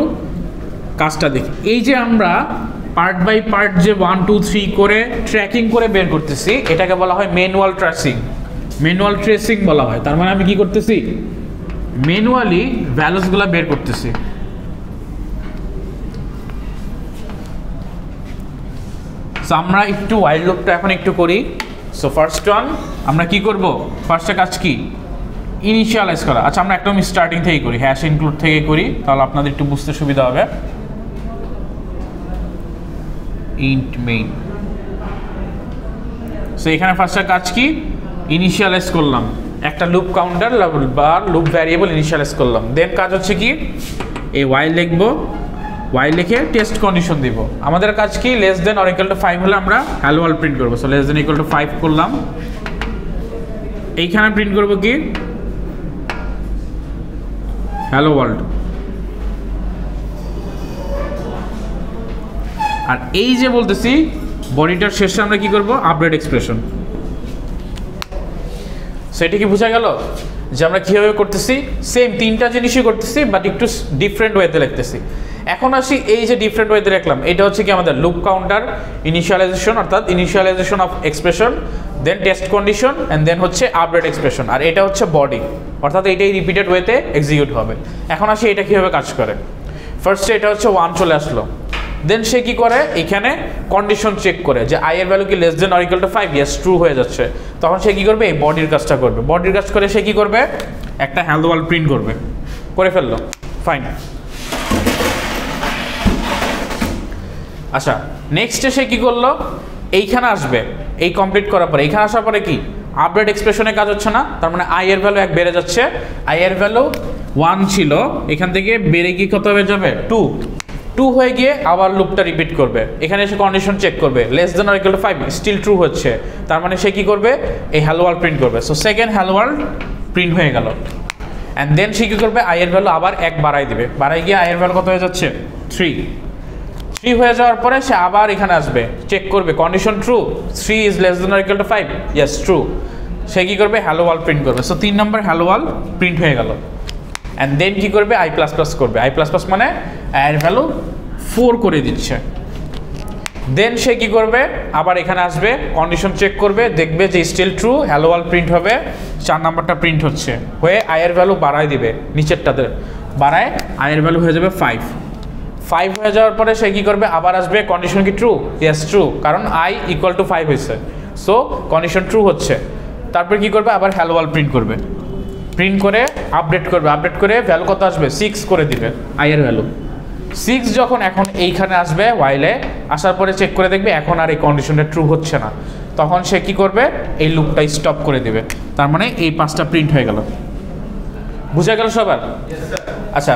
কাজটা দেখি। এই যে আমরা পার্ট বাই পার্ট যে 1 2 3 করে ট্র্যাকিং করে বের করতেছি, এটাকে বলা হয় ম্যানুয়াল ট্রেসিং। ম্যানুয়াল ট্রেসিং বলা হয়। তার মানে আমি কি করতেছি, ম্যানুয়ালি ভ্যালুসগুলো বের করতেছি। সো আমরা একটু while লুপটা এখন একটু করি। সো ফার্স্ট ওয়ান আমরা কি করব, ফার্স্টে কাজ কি, ইনিশিয়ালাইজ করা। আচ্ছা আমরা একদম স্টার্টিং থেকেই করি, হ্যাশ ইনক্লুড থেকে করি, তাহলে আপনাদের একটু বুঝতে সুবিধা হবে। ইন্ট মেইন, সো এখানে ফার্স্টে কাজ কি, ইনিশিয়ালাইজ করলাম, একটা লুপ কাউন্টার বা লুপ ভ্যারিয়েবল ইনিশিয়ালাইজ করলাম। দেন কাজ হচ্ছে কি, এই while লিখব, while লিখে টেস্ট কন্ডিশন দিব। আমাদের কাজ কি, less than or equal to 5 হলে আমরা হ্যালো ওয়ার্ল্ড প্রিন্ট করব। So less than equal to 5 করলাম, এইখানে প্রিন্ট করব কি, হ্যালো ওয়ার্ল্ড। আর এই যে বলতেছি বডিটার শেষে আমরা কি করব, আপডেট এক্সপ্রেশন। সো এটা কি বোঝা গেল যে আমরা কীভাবে করতেছি, সেম তিনটা জিনিসই করতেছি বাট একটু ডিফারেন্ট ওয়েতে লিখতেছি। এখন আসি এই যে ডিফারেন্ট ওয়েতে লিখলাম, এটা হচ্ছে কি আমাদের লুপ কাউন্টার ইনিশিয়ালাইজেশন, অর্থাৎ initialization of expression, then test condition and then হচ্ছে আপডেট এক্সপ্রেশন। আর এটা হচ্ছে বডি, অর্থাৎ এটাই রিপিটেড ওয়েতে এক্সিকিউট হবে। এখন আসি এটা কীভাবে কাজ করে। ফার্স্টে এটা হচ্ছে 1 চলে আসলো, দেন সে কি করে, এখানে কন্ডিশন চেক করে যে আই এর ভ্যালু কি less than or equal to 5, yes true হয়ে যাচ্ছে। তখন সে কি করবে, এই বডির কাজটা করবে। বডির কাজ করে সে কি করবে, একটা হ্যালো ওয়ার্ল্ড প্রিন্ট করবে, করে ফেললো, ফাইন। আচ্ছা নেক্সটে সে কি করলো, এইখানে আসবে, এই কমপ্লিট করার পরে এইখানে আসার পরে কি, আপডেট এক্সপ্রেশনের কাজ হচ্ছে না, তার মানে আই এর ভ্যালু 1 বেড়ে যাচ্ছে। আই এর ভ্যালু 1 ছিল, এখান থেকে বেড়ে গিয়ে কত হয়ে যাবে, 2 হয়ে গিয়ে আবার লুপটা রিপিট করবে। এখানে এসে কন্ডিশন চেক করবে, less than or equal to 5, still true হচ্ছে, তার মানে সে কি করবে, এই হ্যালো ওয়ার্ল্ড প্রিন্ট করবে। So second hello world print হয়ে গেল। অ্যান্ড দেন সে কি করবে, আই এর ভ্যালু আবার 1 বাড়াই দিবে, বাড়াই গিয়ে আই এর ভ্যালু কত হয়ে যাচ্ছে, 3 হয়ে যাওয়ার পরে সে আবার এখানে আসবে, চেক করবে condition true, 3 is less than or equal to 5, yes true. সে কি করবে, হ্যালো ওয়ার্ল্ড প্রিন্ট করবে। So 3 number hello world print হয়ে গেল। অ্যান্ড দেন কি করবে, আই প্লাস প্লাস করবে। আই প্লাস প্লাস মানে আই এর ভ্যালু 4 করে দিচ্ছে। দেন সে কি করবে, আবার এখানে আসবে, কন্ডিশন চেক করবে, দেখবে যে still true, hello world print হবে, 4 নাম্বারটা প্রিন্ট হচ্ছে, হয়ে আই এর ভ্যালু বাড়ায় দিবে, নিচেরটাতে বাড়ায় আই এর ভ্যালু হয়ে যাবে 5 হয়ে যাওয়ার পরে সে কি করবে, আবার আসবে, কন্ডিশন কি ট্রু, ইয়েস ট্রু, কারণ আই ইকুয়াল টু 5 হয়েছে, সো কন্ডিশন ট্রু হচ্ছে। তারপর কি করবে, আবার হ্যালো ওয়ার্ল্ড প্রিন্ট করবে, প্রিন্ট করে আপডেট করবে, আপডেট করে ভ্যালু কত আসবে, 6 করে দিবে আই এর ভ্যালু। 6 যখন এখন এইখানে আসবে while-এ আসার পরে চেক করে দেখবে এখন আর এই কন্ডিশনটা ট্রু হচ্ছে না, তখন সে কি করবে, এই লুপটা স্টপ করে দিবে। তার মানে এই 5টা প্রিন্ট হয়ে গেল। বুঝা গেল সবার? আচ্ছা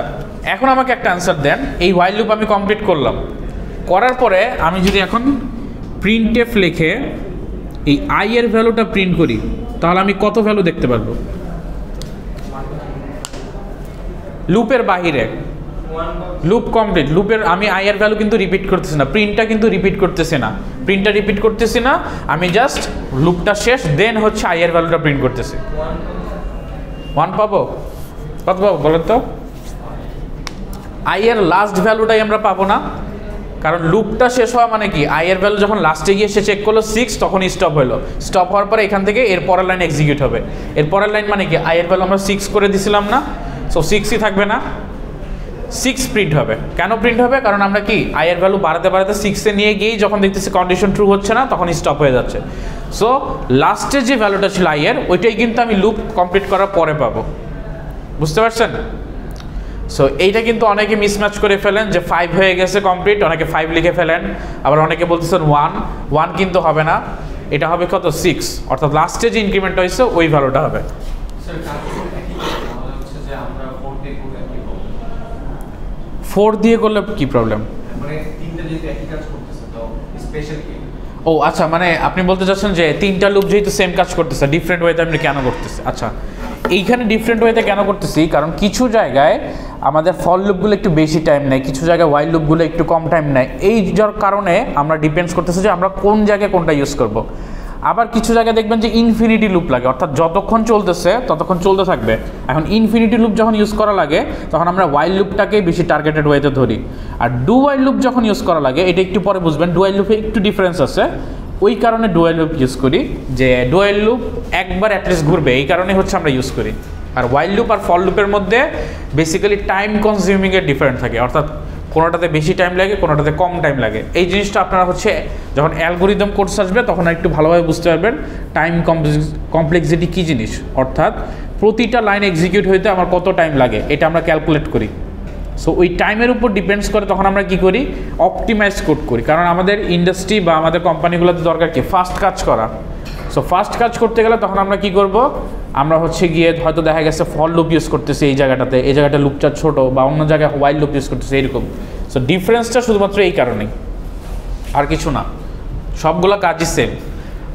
এখন আমাকে একটা অ্যান্সার দেন, এই while লুপ আমি কমপ্লিট করলাম, করার পরে আমি যদি এখন প্রিন্টএফ লিখে এই আই এর ভ্যালুটা প্রিন্ট করি, তাহলে আমি কত ভ্যালু দেখতে পারবো লুপের বাহিরে। লুপ কমপ্লিট, লুপের আমি আই এর ভ্যালু কিন্তু রিপিট করতেছি না, প্রিন্টটা কিন্তু রিপিট করতেছি না, প্রিন্টটা রিপিট করতেছি না, আমি জাস্ট লুপটা শেষ, দেন হচ্ছে আই এর ভ্যালুটা প্রিন্ট করতেছি। 1 পাবো, কত পাবো বলেন তো? আই এর লাস্ট ভ্যালুটাই আমরা পাবো না, কারণ লুপটা শেষ হওয়া মানে কি, আই এর ভ্যালু যখন লাস্টে গিয়ে সে চেক করলো 6, তখন স্টপ হলো, স্টপ হওয়ার পরে এখান থেকে এর পরের লাইন এক্সিকিউট হবে। এর পরের লাইন মানে কি, আই এর ভ্যালু আমরা 6 করে দিছিলাম না, সো 6ই থাকবে না, 6 প্রিন্ট হবে। কেন প্রিন্ট হবে, কারণ আমরা কি আই এর ভ্যালু বাড়াতে বাড়াতে 6-এ নিয়ে গিয়েই যখন দেখতেছি কন্ডিশন ট্রু হচ্ছে না, তখন স্টপ হয়ে যাচ্ছে। সো লাস্টে যে ভ্যালুটা ছিল আই এর, ওইটাই কিন্তু আমি লুপ কমপ্লিট করার পরে পাবো। বুঝতে পারছেন? সো এইটা কিন্তু অনেকে মিসম্যাচ করে ফেলেন যে 5 হয়ে গেছে কমপ্লিট, অনেকে 5 লিখে ফেলেন, আবার অনেকে বলতেছেন 1 কিন্তু হবে না, এটা হবে কত 6, অর্থাৎ লাস্টে যে ইনক্রিমেন্ট হয়েছে ওই ভ্যালুটা হবে। 4 দিয়ে করলে কি প্রবলেম? ও আচ্ছা, মানে আপনি বলতে চাচ্ছেন যে 3টা লুপ যেহেতু সেম কাজ করতেছে, ডিফারেন্ট ওয়েতে আপনি কেন করতেছে? আচ্ছা এইখানে ডিফারেন্ট ওয়েতে কেন করতেছি, কারণ কিছু জায়গায় আমাদের ফর লুপগুলো একটু বেশি টাইম নেয়, কিছু জায়গায় while লুপগুলো একটু কম টাইম নেয়, এই যার কারণে আমরা ডিপেন্ডস করতেছি যে আমরা কোন জায়গায় কোনটা ইউজ করব। আবার কিছু জায়গায় দেখবেন যে ইনফিনিটি লুপ লাগে, অর্থাৎ যতক্ষণ চলতেছে ততক্ষণ চলতে থাকবে। এখন ইনফিনিটি লুপ যখন ইউজ করা লাগে, তখন আমরা while লুপটাকে বেশি টার্গেটেড ওয়েতে ধরি। আর ডু while লুপ যখন ইউজ করা লাগে, এটা একটু পরে বুঝবেন, ডু while লুপে একটু ডিফারেন্স আছে, ওই কারণে ডু while লুপ ইউজ করি, যে ডু while লুপ একবার অ্যাটলিস্ট ঘুরবে, এই কারণে হচ্ছে আমরা ইউজ করি। আর while লুপ আর ফর লুপের মধ্যে বেসিক্যালি টাইম কনজিউমিংয়ের ডিফারেন্ট থাকে, অর্থাৎ কোনোটাতে বেশি টাইম লাগে, কোনোটাতে কম টাইম লাগে। এই জিনিসটা আপনারা হচ্ছে যখন অ্যালগোরিদম কোর্স আসবে তখন একটু ভালোভাবে বুঝতে পারবেন টাইম কমপ্লেক্সিটি কী জিনিস, অর্থাৎ প্রতিটা লাইন এক্সিকিউট হইতে আমার কত টাইম লাগে এটা আমরা ক্যালকুলেট করি। সো ওই টাইমের উপর ডিপেন্ডস করে তখন আমরা কী করি, অপটিমাইজ কোড করি। কারণ আমাদের ইন্ডাস্ট্রি বা আমাদের কোম্পানিগুলোতে দরকার কি, ফাস্ট কাজ করা। সো ফাস্ট কাজ করতে গেলে তখন আমরা কি করব, আমরা হচ্ছে গিয়ে হয়তো দেখা গেছে ফর লুপ ইউজ করতেছি এই জায়গাটাতে, এই জায়গাটা লুপটা ছোট, বা অন্য জায়গায় হোয়াইল লুপ ইউজ করতেছি এরকম। সো ডিফারেন্সটা শুধুমাত্র এই কারণেই, আর কিছু না, সবগুলো কাজই সেম।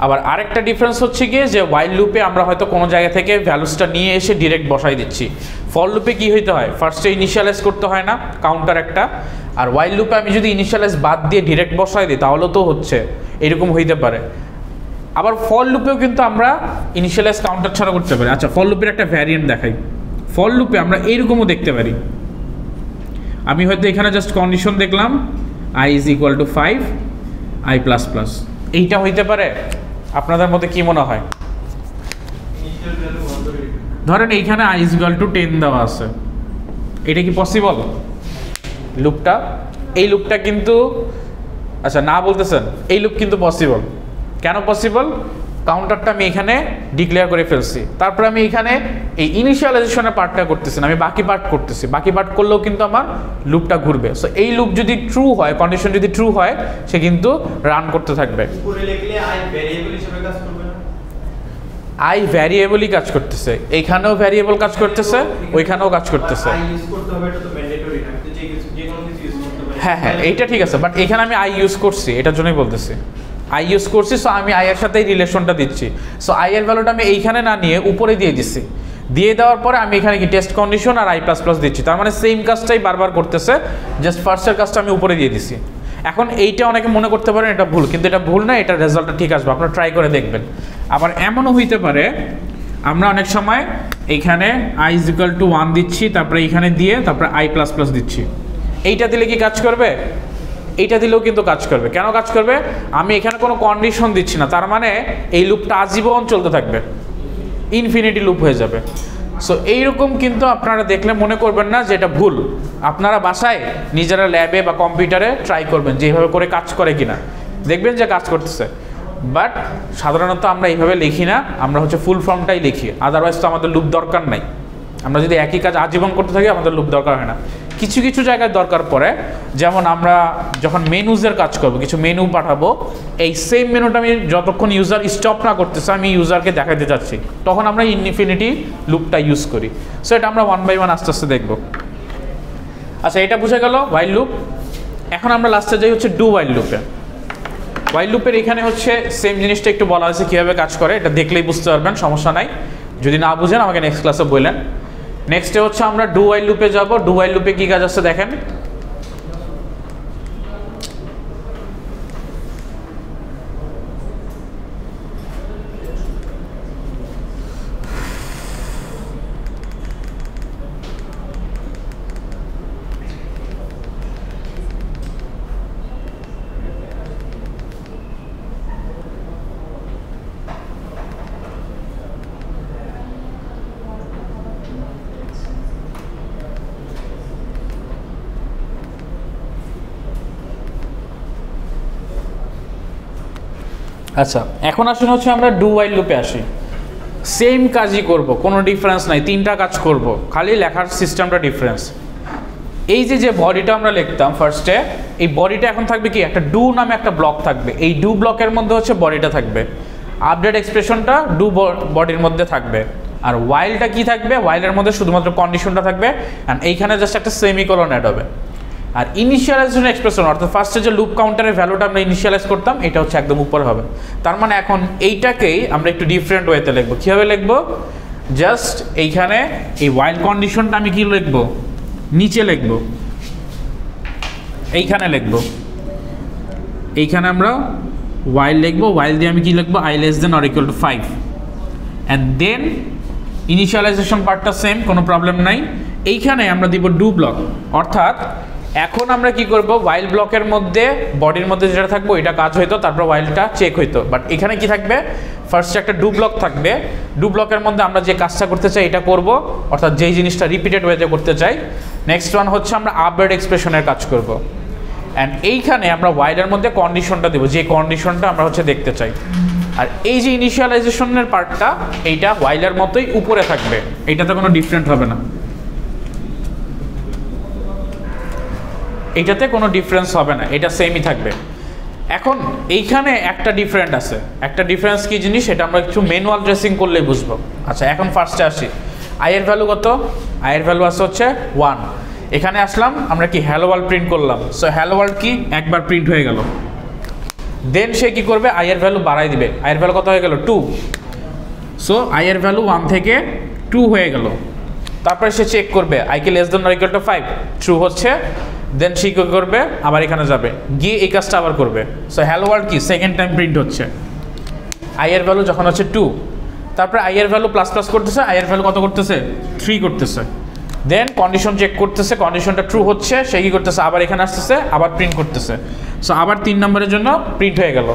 আবার আরেকটা ডিফারেন্স হচ্ছে গিয়ে যে হোয়াইল লুপে আমরা হয়তো কোনো জায়গা থেকে ভ্যালুসটা নিয়ে এসে ডিরেক্ট বসাই দিচ্ছি। ফর লুপে কী হইতে হয়, ফার্স্টে ইনিশিয়ালাইজ করতে হয় না কাউন্টার একটা, আর হোয়াইল লুপে আমি যদি ইনিশিয়ালাইজ বাদ দিয়ে ডিরেক্ট বসাই দিই তাহলে তো হচ্ছে এরকম হইতে পারে। আবার ফর লুপেও কিন্তু আমরা ইনিশিয়ালাইজ কাউন্টার ছাড়া করতে পারি। আচ্ছা, ফর লুপের একটা ভ্যারিয়েন্ট দেখাই। ফর লুপে আমরা এইরকমও দেখতে পারি, আমি হয়তো এখানে জাস্ট কন্ডিশন দেখলাম i is equal to 5 i plus plus, এইটা হইতে পারে? আপনাদের মধ্যে কি মনে হয়? ধরেন এইখানে i ইজ ইকুয়াল টু 10 দেওয়া আছে, এটা কি পসিবল? লুপটা, এই লুপটা কিন্তু, আচ্ছা না বলতেছেন, এই লুপ কিন্তু পসিবল। কেন পসিবল? কাউন্টারটা আমি এখানে ডিক্লেয়ার করে ফেলছি, তারপরে আমি এখানে এই ইনিশিয়ালাইজেশনের পার্টটা করতেছি না, আমি বাকি পার্ট করতেছি। বাকি পার্ট করলেও কিন্তু আমার লুপটা ঘুরবে। সো এই লুপ যদি ট্রু হয়, কন্ডিশন যদি ট্রু হয়, সে কিন্তু রান করতে থাকবে। উপরে লিখলে i ভ্যারিয়েবল হিসেবে কাজ করবে না? i ভ্যারিয়েবলই কাজ করতেছে, এইখানেও ভ্যারিয়েবল কাজ করতেছে, ওইখানেও কাজ করতেছে। i ইউজ করতে হবে, এটা তো ম্যান্ডেটরি না, তো যে কোনো কিছু ইউজ করতে পারি। হ্যাঁ হ্যাঁ, এইটা ঠিক আছে, বাট এখানে আমি i ইউজ করছি, এটার জন্যই বলতেছি i ইউজ করছি। সো আমি i এর সাথে এই রিলেশনটা দিচ্ছি। সো i এর ভ্যালুটা আমি এইখানে না নিয়ে উপরে দিয়ে দিচ্ছি, দিয়ে দেওয়ার পরে আমি এখানে কি টেস্ট কন্ডিশন আর i প্লাস প্লাস দিচ্ছি, তার মানে সেম কাজটাই বারবার করতেছে, জাস্ট ফার্স্টের কাজটা আমি উপরে দিয়ে দিচ্ছি। এখন এইটা অনেকে মনে করতে পারেন এটা ভুল, কিন্তু এটা ভুল না, এটা রেজাল্টটা ঠিক আসবে, আপনারা ট্রাই করে দেখবেন। আবার এমনও হইতে পারে আমরা অনেক সময় এইখানে i ইজ ইকুয়াল টু 1 দিচ্ছি, তারপরে এইখানে দিয়ে তারপরে i প্লাস প্লাস দিচ্ছি। এইটা দিলে কি কাজ করবে? এইটা দিলেও কিন্তু কাজ করবে। কেন কাজ করবে? আমি এখানে কোনো কন্ডিশন দিচ্ছি না, তার মানে এই লুপটা আজীবন চলতে থাকবে, ইনফিনিটি লুপ হয়ে যাবে। সো এইরকম কিন্তু আপনারা দেখলে মনে করবেন না যে এটা ভুল, আপনারা বাসায় নিজেরা ল্যাবে বা কম্পিউটারে ট্রাই করবেন যে এইভাবে করে কাজ করে কিনা, দেখবেন যে কাজ করতেছে। বাট সাধারণত আমরা এইভাবে লিখি না, আমরা হচ্ছে ফুল ফর্মটাই লিখি, আদারওয়াইজ তো আমাদের লুপ দরকার নাই। আমরা যদি একই কাজ আজীবন করতে থাকি আমাদের লুপ দরকার হয় না। কিছু কিছু জায়গায় দরকার পড়ে, যেমন আমরা যখন মেনুজের কাজ করব, কিছু মেনু পাঠাবো, এই সেম মেনুটা আমি যতক্ষণ ইউজার স্টপ না করতেছে আমি ইউজারকে দেখাতে চাচ্ছি, তখন আমরা ইনফিনিটি লুপটা ইউজ করি। সো এটা আমরা 1 বাই 1 আস্তে আস্তে দেখব। আচ্ছা, এটা বুঝে গেল হোয়াইল লুপ। এখন আমরা লাস্টে যাই হচ্ছে ডু হোয়াইল লুপে। হোয়াইল লুপের এখানে হচ্ছে সেম জিনিসটা একটু বলা হয়েছে কীভাবে কাজ করে, এটা দেখলেই বুঝতে পারবেন, সমস্যা নাই। যদি না বুঝেন আমাকে নেক্সট ক্লাসে বললেন। নেক্সটে হচ্ছে আমরা ডু হোয়াইল লুপে যাব। ডু হোয়াইল লুপে কী কাজ আছে দেখেন। আচ্ছা, এখন আসুন হচ্ছে আমরা ডু হোয়াইল লুপে আসি। সেম কাজই করব, কোনো ডিফারেন্স নাই, 3টা কাজ করব, খালি লেখার সিস্টেমটা ডিফারেন্স। এই যে বডিটা আমরা লিখতাম ফার্স্টে, এই বডিটা এখন থাকবে কি, একটা ডু নামে একটা ব্লক থাকবে, এই ডু ব্লকের মধ্যে হচ্ছে বডিটা থাকবে, আপডেট এক্সপ্রেশনটা ডু বডির মধ্যে থাকবে, আর ওয়াইলটা কি থাকবে, ওয়াইলের মধ্যে শুধুমাত্র কন্ডিশনটা থাকবে, অ্যান্ড এইখানে জাস্ট একটা সেমিকোলন অ্যাড হবে। আর ইনিশিয়ালাইজেশন এক্সপ্রেশন, অর্থাৎ ফার্স্টে যে লুপ কাউন্টারের ভ্যালুটা আমরা ইনিশিয়ালাইজ করতাম, এটা হচ্ছে একদম উপরে হবে। তার মানে এখন এইটাকেই আমরা একটু ডিফারেন্ট ওয়েতে লিখবো। কীভাবে লিখবো? জাস্ট এইখানে এই ওয়াইল কন্ডিশনটা আমি কি লিখবো, নিচে লিখবো, এইখানে লিখবো, এইখানে আমরা ওয়াইল লিখবো, ওয়াইল দিয়ে আমি কি লিখবো, i less than or equal to 5, and then initialization পার্টটা সেম, কোনো প্রবলেম নাই। এইখানে আমরা দিব ডু ব্লক, অর্থাৎ এখন আমরা কি করব, while ব্লকের মধ্যে বডির মধ্যে যেটা থাকবে এটা কাজ হইতো, তারপর whileটা চেক হইতো। বাট এখানে কি থাকবে, ফার্স্টে একটা ডু ব্লক থাকবে, ডু ব্লকের মধ্যে আমরা যে কাজটা করতে চাই এটা করব, অর্থাৎ যেই জিনিসটা রিপিটেড ওয়েতে করতে চাই। নেক্সট ওয়ান হচ্ছে আমরা আপডেট এক্সপ্রেশনের কাজ করব, অ্যান্ড এইখানে আমরা while-এর মধ্যে কন্ডিশনটা দেবো, যে কন্ডিশনটা আমরা হচ্ছে দেখতে চাই। আর এই যে ইনিশিয়ালাইজেশনের পার্টটা, এইটা while-এর মতোই উপরে থাকবে, এইটাতে কোনো ডিফারেন্ট হবে না, এইটাতে কোনো ডিফারেন্স হবে না, এটা সেমই থাকবে। এখন এইখানে একটা ডিফারেন্ট আছে, একটা ডিফারেন্স কি জিনিস এটা আমরা একটু ম্যানুয়াল ট্রেসিং করলেই বুঝবো। আচ্ছা এখন ফার্স্টে আসি, আয়ের ভ্যালু কত, আয়ের ভ্যালু আছে হচ্ছে 1। এখানে আসলাম, আমরা কি হ্যালো ওয়ার্ল্ড প্রিন্ট করলাম, সো হ্যালো ওয়ার্ল্ড কি একবার প্রিন্ট হয়ে গেল। দেন সে কি করবে, আয়ের ভ্যালু বাড়াই দিবে, আয়ের ভ্যালু কত হয়ে গেল 2, সো আয়ের ভ্যালু 1 থেকে 2 হয়ে গেল। তারপরে সে চেক করবে আই কি less than or equal to 5, true হচ্ছে। দেন সে কি করবে, আবার এখানে যাবে, গিয়ে এই কাজটা আবার করবে। সো হ্যালো ওয়ার্ল্ড কি সেকেন্ড টাইম প্রিন্ট হচ্ছে, আইয়ের ভ্যালু যখন হচ্ছে 2, তারপরে আইয়ের ভ্যালু প্লাস প্লাস করতেছে, আইয়ের ভ্যালু কত করতেছে 3 করতেছে। দেন কন্ডিশন চেক করতেছে, কন্ডিশনটা ট্রু হচ্ছে, সে কি করতেছে আবার এখানে আসতেছে, আবার প্রিন্ট করতেছে। সো আবার 3 নম্বরের জন্য প্রিন্ট হয়ে গেল।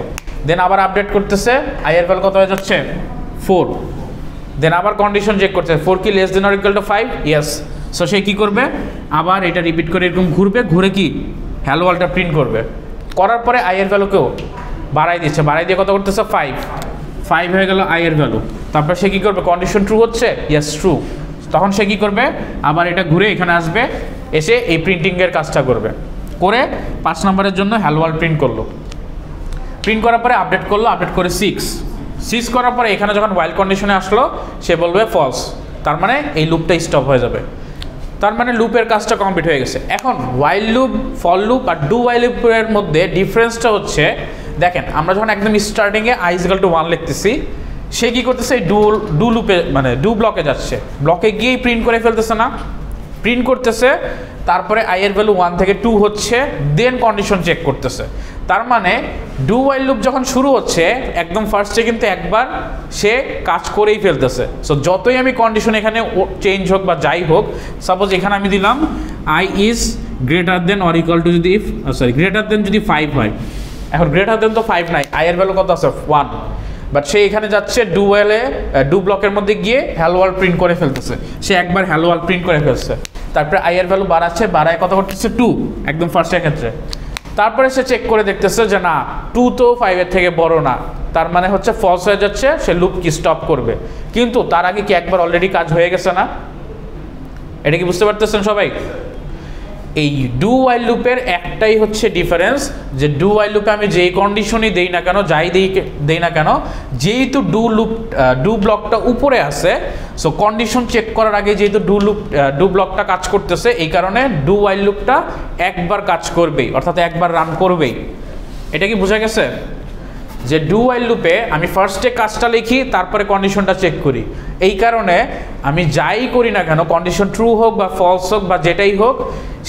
দেন আবার আপডেট করতেছে, আইয়ের ভ্যালু কত হয়ে যাচ্ছে 4। দেন আবার কন্ডিশন চেক করতেছে, 4 কি less than or equal to 5, yes. So সে কী করবে, আবার এটা রিপিট করে এরকম ঘুরবে, ঘুরে কি হ্যালো ওয়ার্ল্ডটা প্রিন্ট করবে। করার পরে আইয়ের ভ্যালুকেও বাড়াই দিচ্ছে, বাড়াই দিয়ে কত করতেছে 5 হয়ে গেল আইয়ের ভ্যালু। তারপর সে কী করবে, কন্ডিশন ট্রু হচ্ছে, ইয়েস ট্রু। তখন সে কী করবে, আবার এটা ঘুরে এখানে আসবে, এসে এই প্রিন্টিংয়ের কাজটা করবে, করে 5 নম্বরের জন্য হ্যালো ওয়ার্ল্ড প্রিন্ট করলো। প্রিন্ট করার পরে আপডেট করলো, আপডেট করে 6 করার পরে এখানে যখন while কন্ডিশনে আসলো সে বলবে ফলস, তার মানে এই লুপটা স্টপ হয়ে যাবে, তার মানে লুপের কাজটা কমপ্লিট হয়ে গেছে। এখন while লুপ, ফর লুপ আর ডু while লুপের মধ্যে ডিফারেন্সটা হচ্ছে, দেখেন আমরা যখন একদম স্টার্টিংয়ে i = 1 লিখতেছি, সে কী করতেছে, ডু লুপে মানে ডু ব্লকে যাচ্ছে, ব্লকে গিয়েই প্রিন্ট করে ফেলতেছে না, প্রিন্ট করতেছে, তারপরে আইয়ের ভ্যালু 1 থেকে 2 হচ্ছে, দেন কন্ডিশন চেক করতেছে। তার মানে ডু while লুপ যখন শুরু হচ্ছে একদম ফার্স্টে কিন্তু একবার সে কাজ করেই ফেলতেছে। সো যতই আমি কন্ডিশন এখানে চেঞ্জ হোক বা যাই হোক, সাপোজ এখানে আমি দিলাম i is greater than or equal to, যদি গ্রেটার দেন যদি 5 হয়, এখন গ্রেটার দেন তো 5 নাই, আইয়ের ভ্যালু কত আছে 1, বাট সে এখানে যাচ্ছে ডু while-এ, ডু ব্লকের মধ্যে গিয়ে হ্যালো ওয়ার্ল্ড প্রিন্ট করে ফেলতেছে, সে একবার হ্যালো ওয়ার্ল্ড প্রিন্ট করে ফেলছে। তারপরে আইয়ের ভ্যালু বাড়াচ্ছে, বাড়ায় কত করতেছে 2, একদম ফার্স্টের ক্ষেত্রে। তারপরে সে চেক করে দেখতেছে যে না 2 তো 5-এর থেকে বড় না, তার মানে হচ্ছে ফলস হয়ে যাচ্ছে, সে লুপ কি স্টপ করবে। কিন্তু তার আগে কি একবার অলরেডি কাজ হয়ে গেছে না, এটা কি বুঝতে পারতেছেন সবাই? এই ডু while লুপের একটাই হচ্ছে ডিফারেন্স, যে ডু while লুপে আমি যেই কন্ডিশনই দেই না কেন, যাই দেই না কেন, যেহেতু ডু ব্লকটা উপরে আছে, সো কন্ডিশন চেক করার আগে যেহেতু ডু ব্লকটা কাজ করতেছে, এই কারণে ডু while লুপটা একবার কাজ করবেই, অর্থাৎ একবার রান করবেই। এটা কি বোঝা গেছে? যে ডু while লুপে আমি ফার্স্টে কাজটা লিখি, তারপরে কন্ডিশনটা চেক করি, এই কারণে আমি যাই করি না কেন, কন্ডিশন ট্রু হোক বা ফলস হোক বা যেটাই হোক,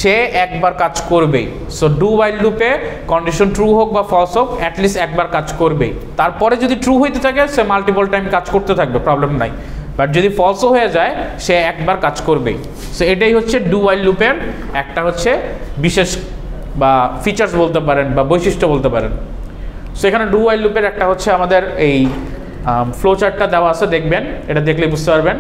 সে একবার কাজ করবেই। সো ডু while লুপে কন্ডিশন ট্রু হোক বা ফলস হোক, অ্যাটলিস্ট একবার কাজ করবেই। তারপরে যদি ট্রু হইতে থাকে সে মাল্টিপল টাইম কাজ করতে থাকবে, প্রবলেম নাই। বাট যদি ফলসও হয়ে যায় সে একবার কাজ করবেই। সো এটাই হচ্ছে ডু while লুপের একটা হচ্ছে বিশেষ বা ফিচার্স বলতে পারেন বা বৈশিষ্ট্য বলতে পারেন। সো এখানে ডু while লুপের একটা হচ্ছে আমাদের এই ফ্লো চার্টটা দেওয়া আছে, দেখবেন, এটা দেখলে বুঝতে পারবেন।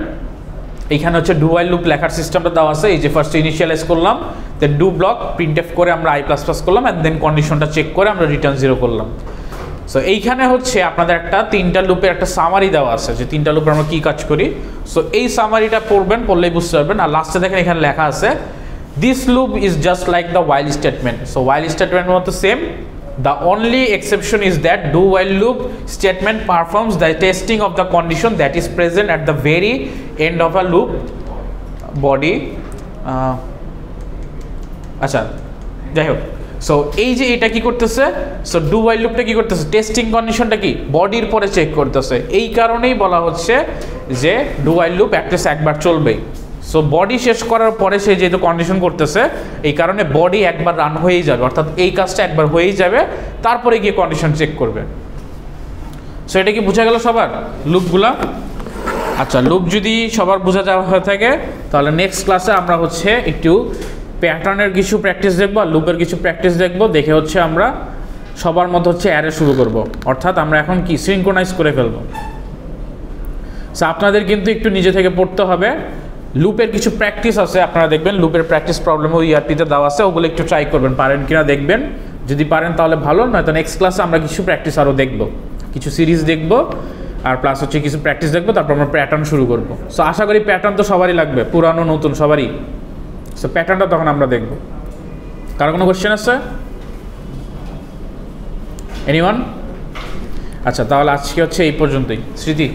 এইখানে হচ্ছে ডু while লুপ লেখার সিস্টেমটা দেওয়া আছে, এই যে ফার্স্ট ইনিশিয়ালাইজ করলাম, দেন ডু ব্লক প্রিন্টএফ করে আমরা i++ করলাম, অ্যান্ড দেন কন্ডিশনটা চেক করে আমরা রিটার্ন 0 করলাম। সো এইখানে হচ্ছে আপনাদের একটা 3টা লুপের একটা সামারি দেওয়া আছে, যে 3টা লুপে আমরা কী কাজ করি। সো এই সামারিটা পড়বেন, পড়লেই বুঝতে পারবেন। আর লাস্টে দেখেন এখানে লেখা আছে this loop is just like the while statement. So while স্টেটমেন্টের মতো same, the only exception is that do while loop statement performs the testing of the condition that is present at the very end of a loop body। আচ্ছা যাই হোক, so এই যে এটা কি করতেছে, সো ডু while লুপটা কি করতেছে, টেস্টিং কন্ডিশনটা কি বডির পরে চেক করতেছে। এই কারণেই বলা হচ্ছে যে ডু while লুপ অ্যাটলিস্ট একবার চলবেই। সো বডি শেষ করার পরে সে যেহেতু কন্ডিশন করতেছে, এই কারণে বডি একবার রান হয়েই যাবে, অর্থাৎ এই কাজটা একবার হয়েই যাবে, তারপরে গিয়ে কন্ডিশন চেক করবে। সো এটা কি বোঝা গেল সবার লুপগুলা? আচ্ছা, লুপ যদি সবার বোঝা যাওয়া হয়ে থাকে তাহলে নেক্সট ক্লাসে আমরা হচ্ছে একটু প্যাটার্নের কিছু প্র্যাকটিস দেখবো আর লুপের কিছু প্র্যাকটিস দেখবো, দেখে হচ্ছে আমরা সবার মধ্যে হচ্ছে অ্যারে শুরু করব, অর্থাৎ আমরা এখন কি সিনক্রোনাইজ করে ফেলবো। সো আপনাদের কিন্তু একটু নিজে থেকে পড়তে হবে। লুপের কিছু প্র্যাকটিস আছে, আপনারা দেখবেন লুপের প্র্যাকটিস প্রবলেম ওই ইয়ারটিতে দেওয়া আছে, ওগুলো একটু ট্রাই করবেন, পারেন কিনা দেখবেন। যদি পারেন তাহলে ভালো, নয়তো নেক্সট ক্লাসে আমরা কিছু প্র্যাকটিস আরও দেখবো, কিছু সিরিজ দেখবো, আর প্লাস হচ্ছে কিছু প্র্যাকটিস দেখবো, তারপর আমরা প্যাটার্ন শুরু করবো। সো আশা করি প্যাটার্ন তো সবারই লাগবে, পুরানো নতুন সবারই। সো প্যাটার্নটা তখন আমরা দেখবো। কারো কোনো কোয়েশ্চেন আছে? এনিওয়ান? আচ্ছা, তাহলে আজকে হচ্ছে এই পর্যন্তই। স্মৃতি